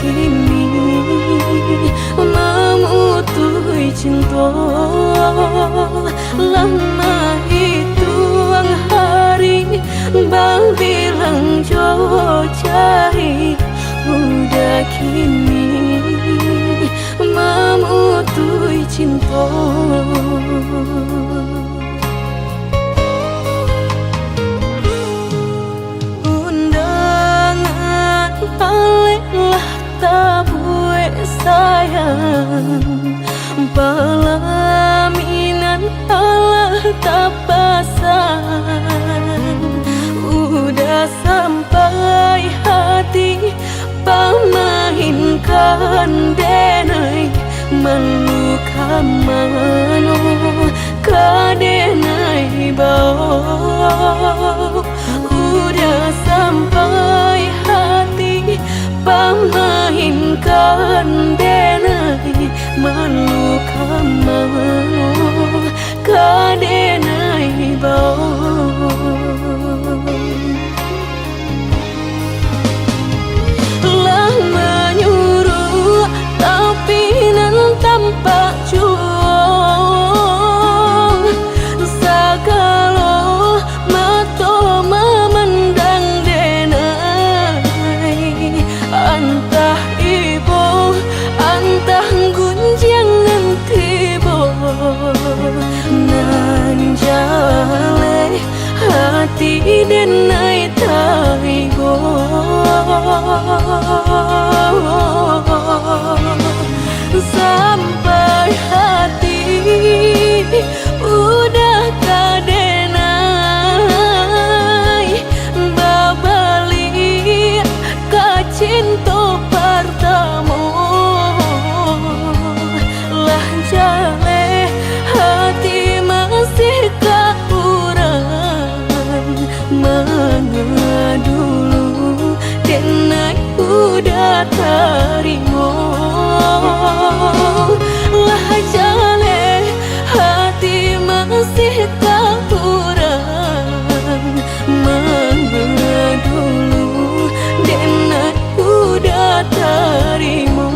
kini memutui cinta. Lama hitung hari bilang jauh cari, udah kini memutui cinta. Undangan paling tabue sayang, pelaminan Allah tak pasang. Udah sampai hati pamahinkan denai meluka mano kadenai bau. Udah sampai hati pamahinkan denai meluka mano kadenai bau. Tampak juang sagalo mato memandang denai, antah ibu antah gunjangan tibo nan jale hati denai taigo. Sampai hati udah kadenai babali ka cinta pertama. Lah jale hati masih kaurang mengadulu denai udah terima. Lah jale hati masih kaurang mengadulu denai udah terima.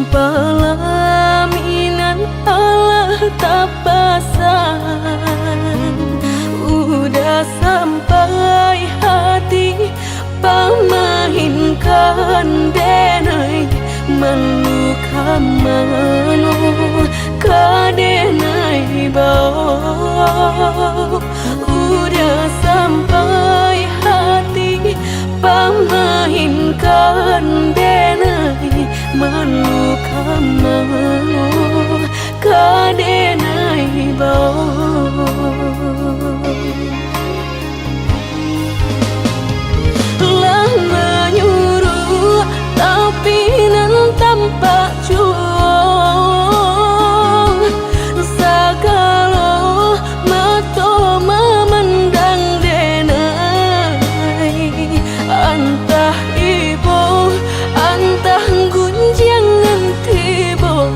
Pelaminan Allah tak pasang. Udah sampai hati pamahinkan denai meluka mano kadenai bau. Udah sampai hati pamahinkan denai meluka mano kadenai bau. Lah menyuruh tapi nan tampak juang sagalo mato memandang denai, antah ibu antah gunjangan tibo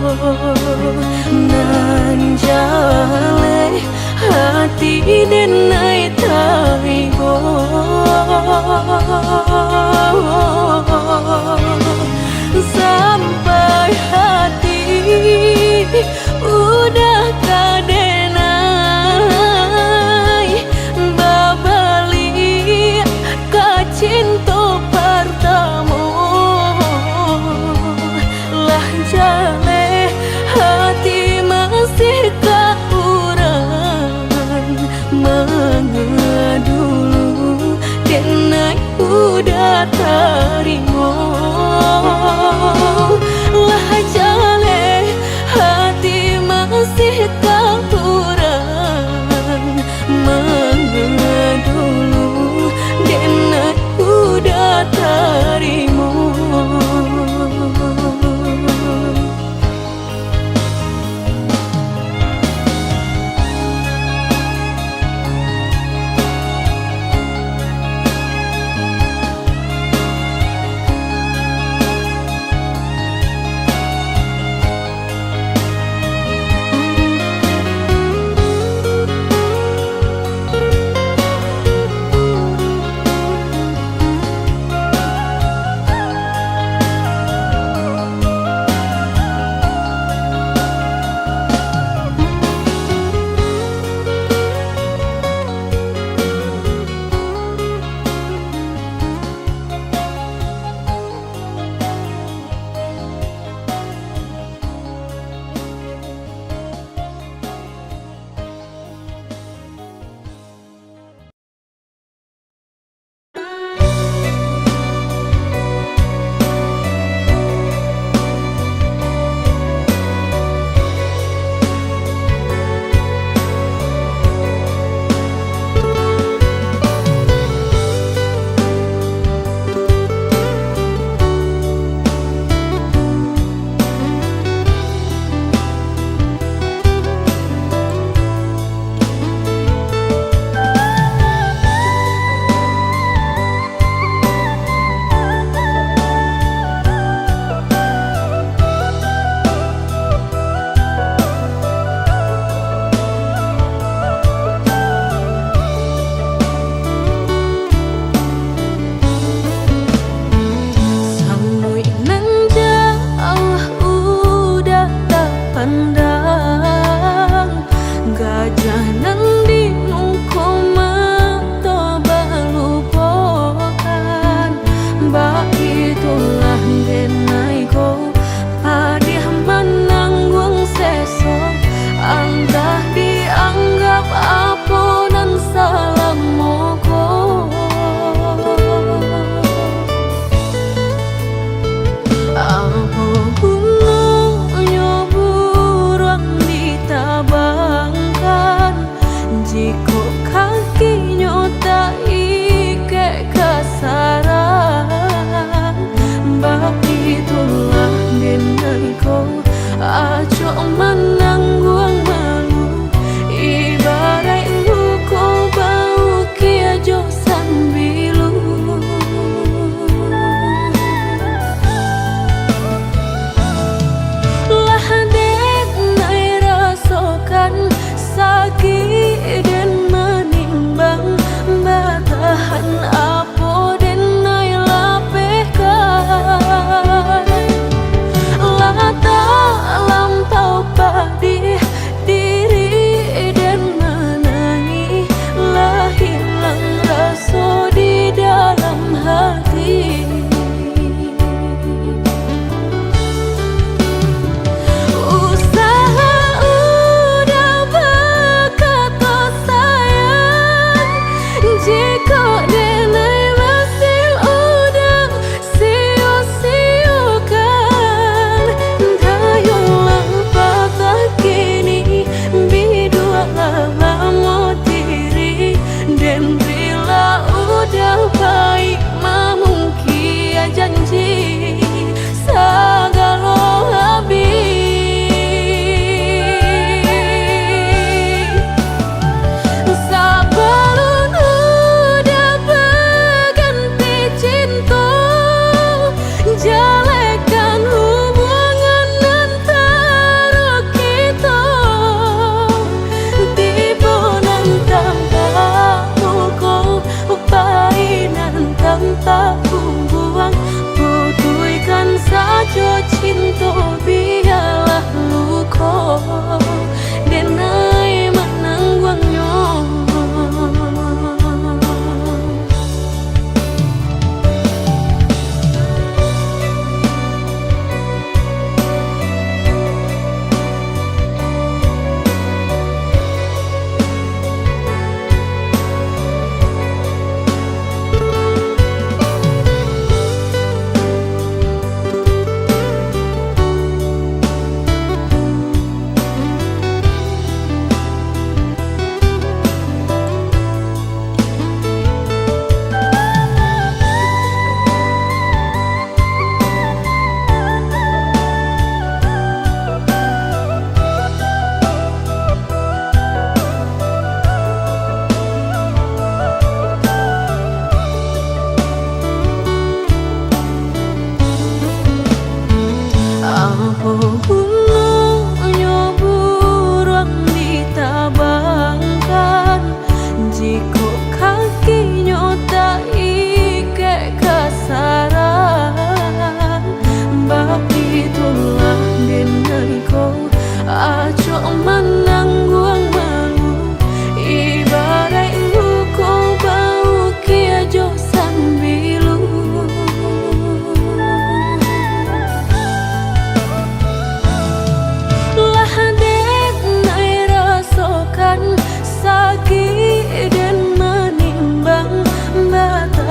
nan jale hati denai taigo. Sampai hati udah kadenai babali ka cinta denai udah terima. Lah jale hati masih kurang mengedulu denai udah terima.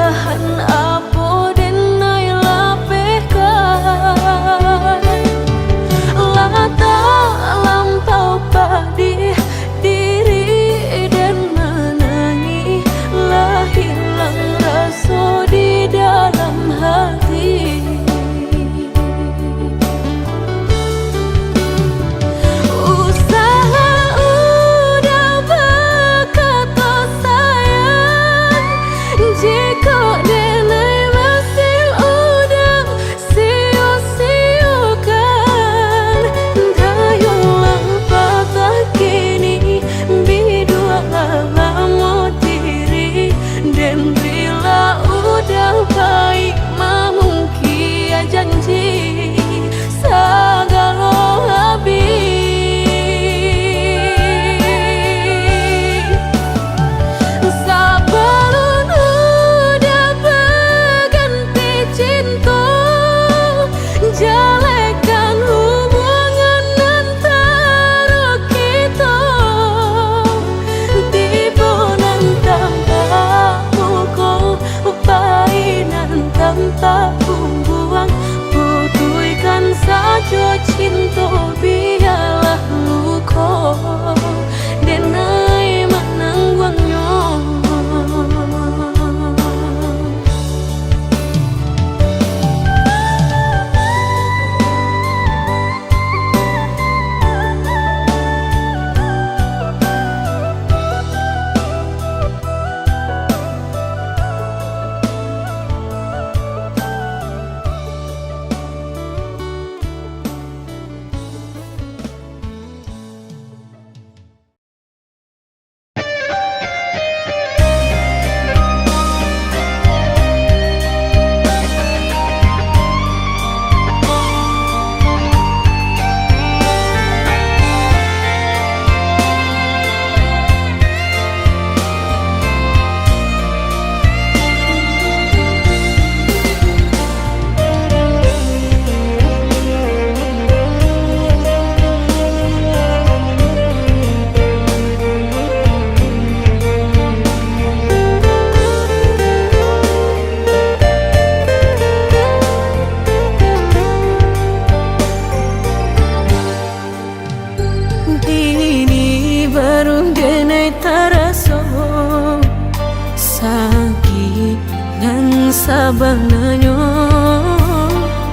bahan apa denai lapehkan lata lampau padih diri dan menangi lah hilang rasa di dalam hati. Baik memungkia janji segala habis sebelum udah berganti cinta jalekan hubungan antara kita tiba nantang muka tanpa pembuang putuikan saja cinta biarlah luka denai menangguangnya. Sabananya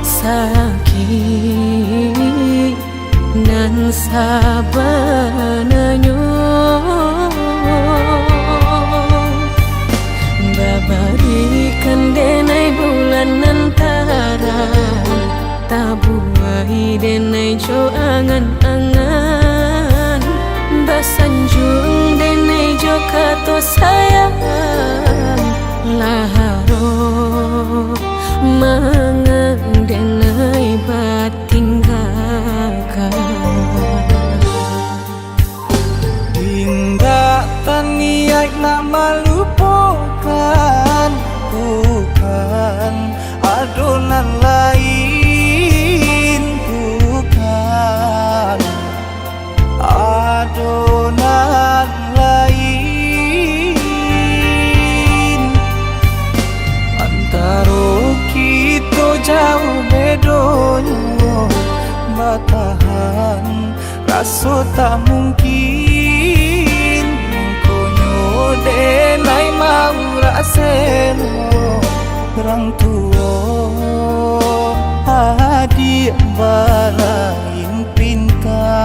sakit dan sabananya babarikan denai bulan antara tabuai denai jo angan-angan basanjung denai jo kato sayang laharo mangang denai batin kakak hingga taniak nak melupakan bukan adonan lain bukan adonan jauh bedonyo batahan rasa tak mungkin konyo denai mau raseno orang tua adik balain pinta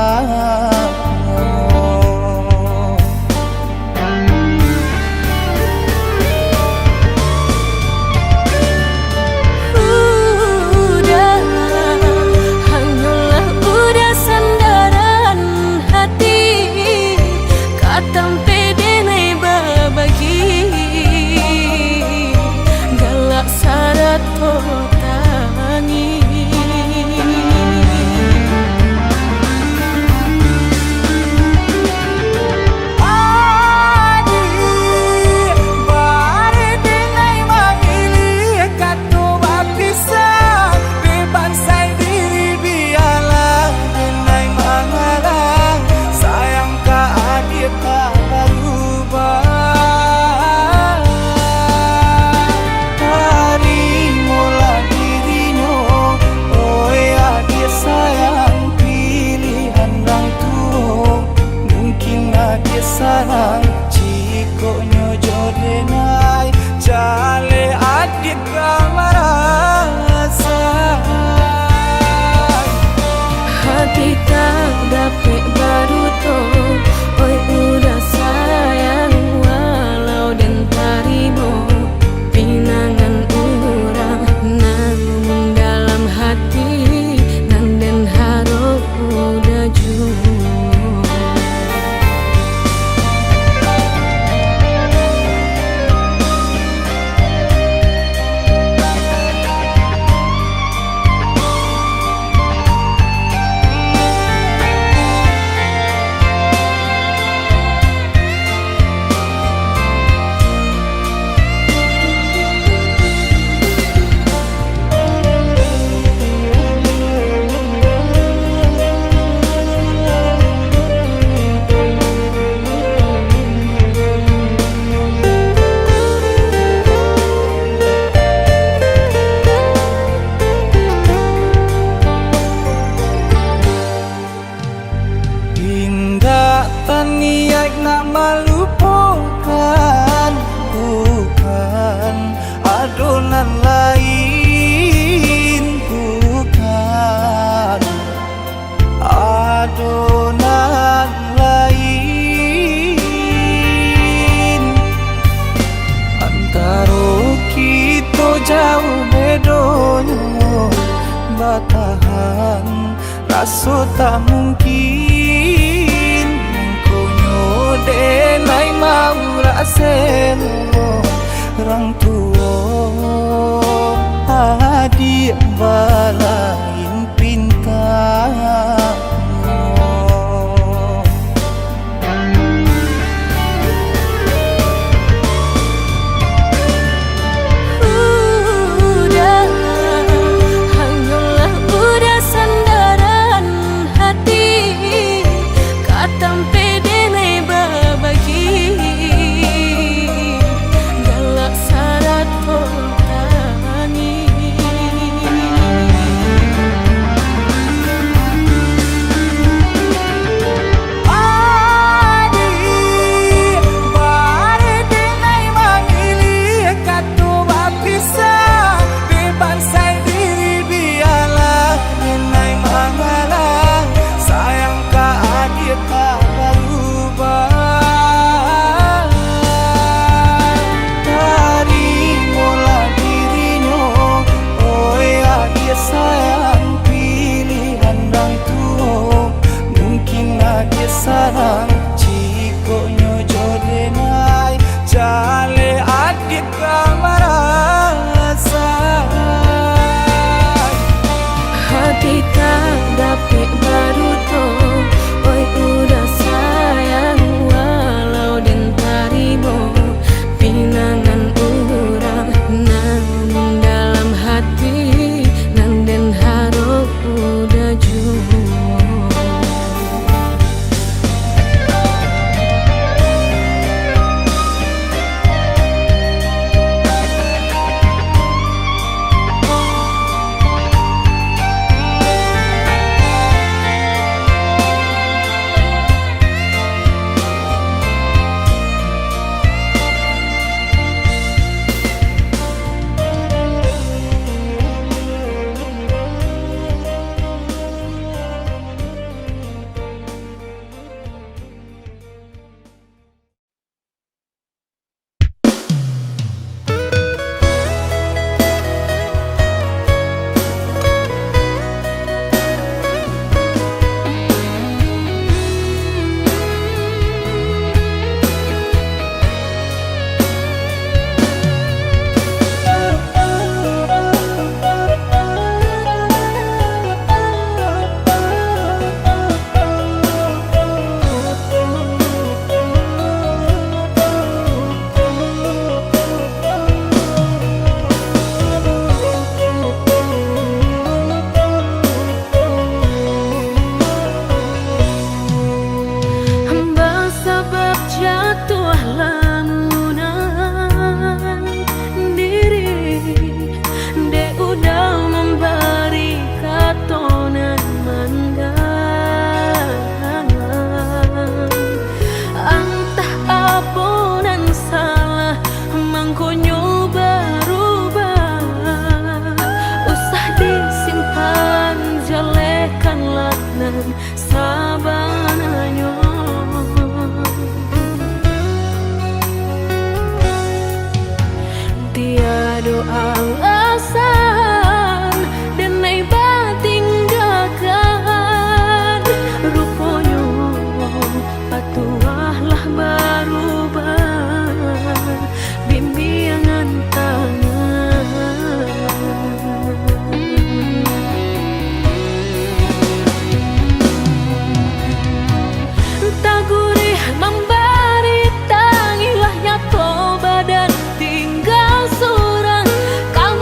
donyo batahan raso tak mungkin mengkonyo denai mau raseno orang tua adik balain pintar sarang ciko nyojo denai jale adik kamarasa hati tak dapat baru to oi udah sayang walau den tarimo pinangan urang namun dalam hati nang den harap udah jauh. Memberi tangilah nyato badan tinggal surang kau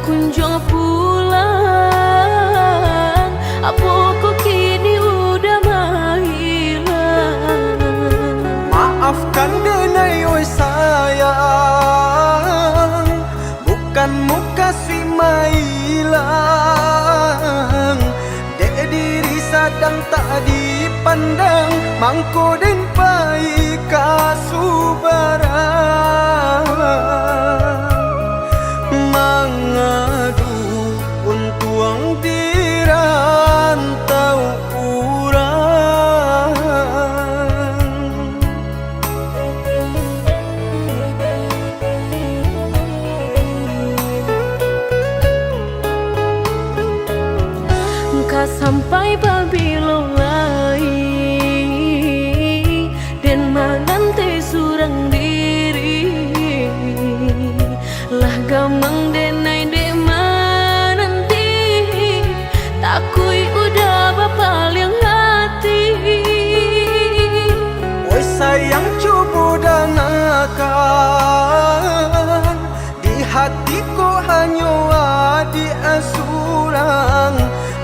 kunjung pulang, apa kok kini udah menghilang. Maafkan denai oi sayang, bukan muka si mailang. Dek diri sadang tak dipandang, mangko den pai kasubarang. Mangadu untuang dirantau urang. Engkau sampai babilo lai dan manante surang diri lah gamang denai de mananti takui udah bapal yang hati. Oi sayang coba danakan, di hatiku hanya adi asurang.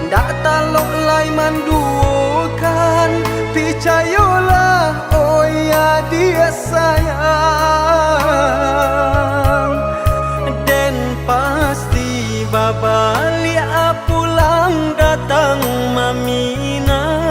Ndak talok lai mandukan, percayalah oh ya dia sayang. Dan pasti babali pulang datang mamina.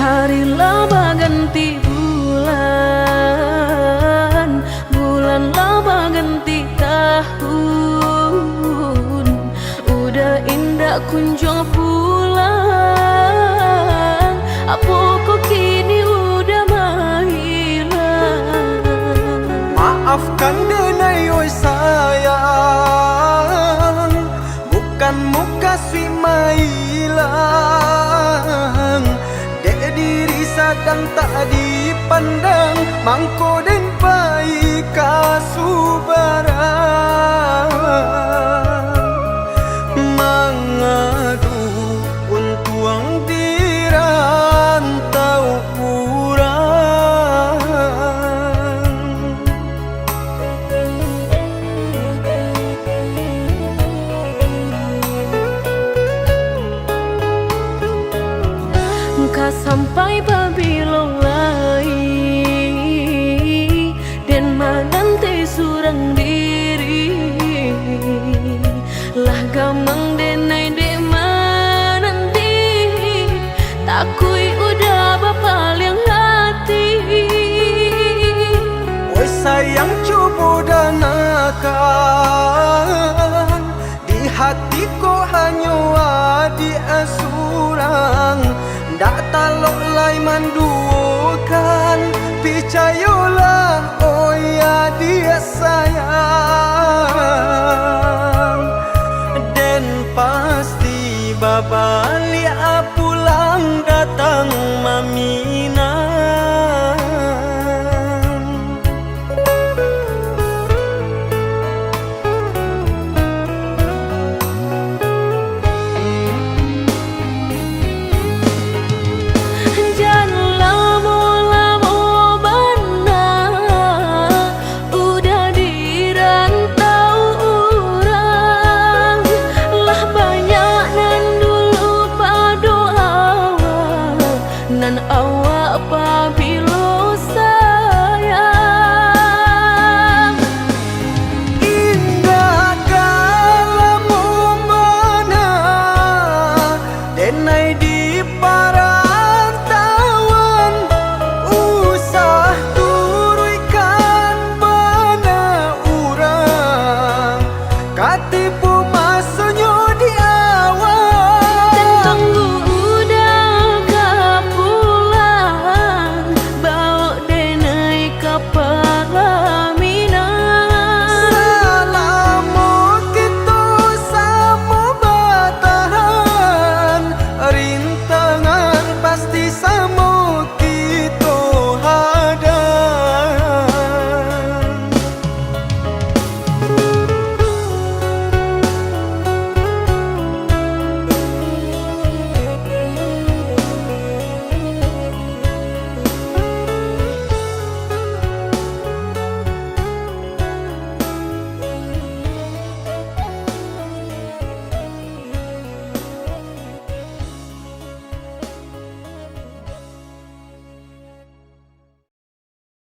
Hari lama ganti bulan, bulan lama ganti tahun. Udah indah kunjung pulang, apa kok kini udah menghilang. Maafkan denai oi sayang, bukan muka si mailang. Diri sadang tak dipandang, mangko den pai kasubarang. Mangadu untuang dirantau urang. Engkau sampai babilo lai dan manante surang diri lah gamang denai de mananti takui udah bapal yang hati. dak talok lai manduokan. Percayalah oh ya dia sayang. Dan pasti babalik pulang datang mami.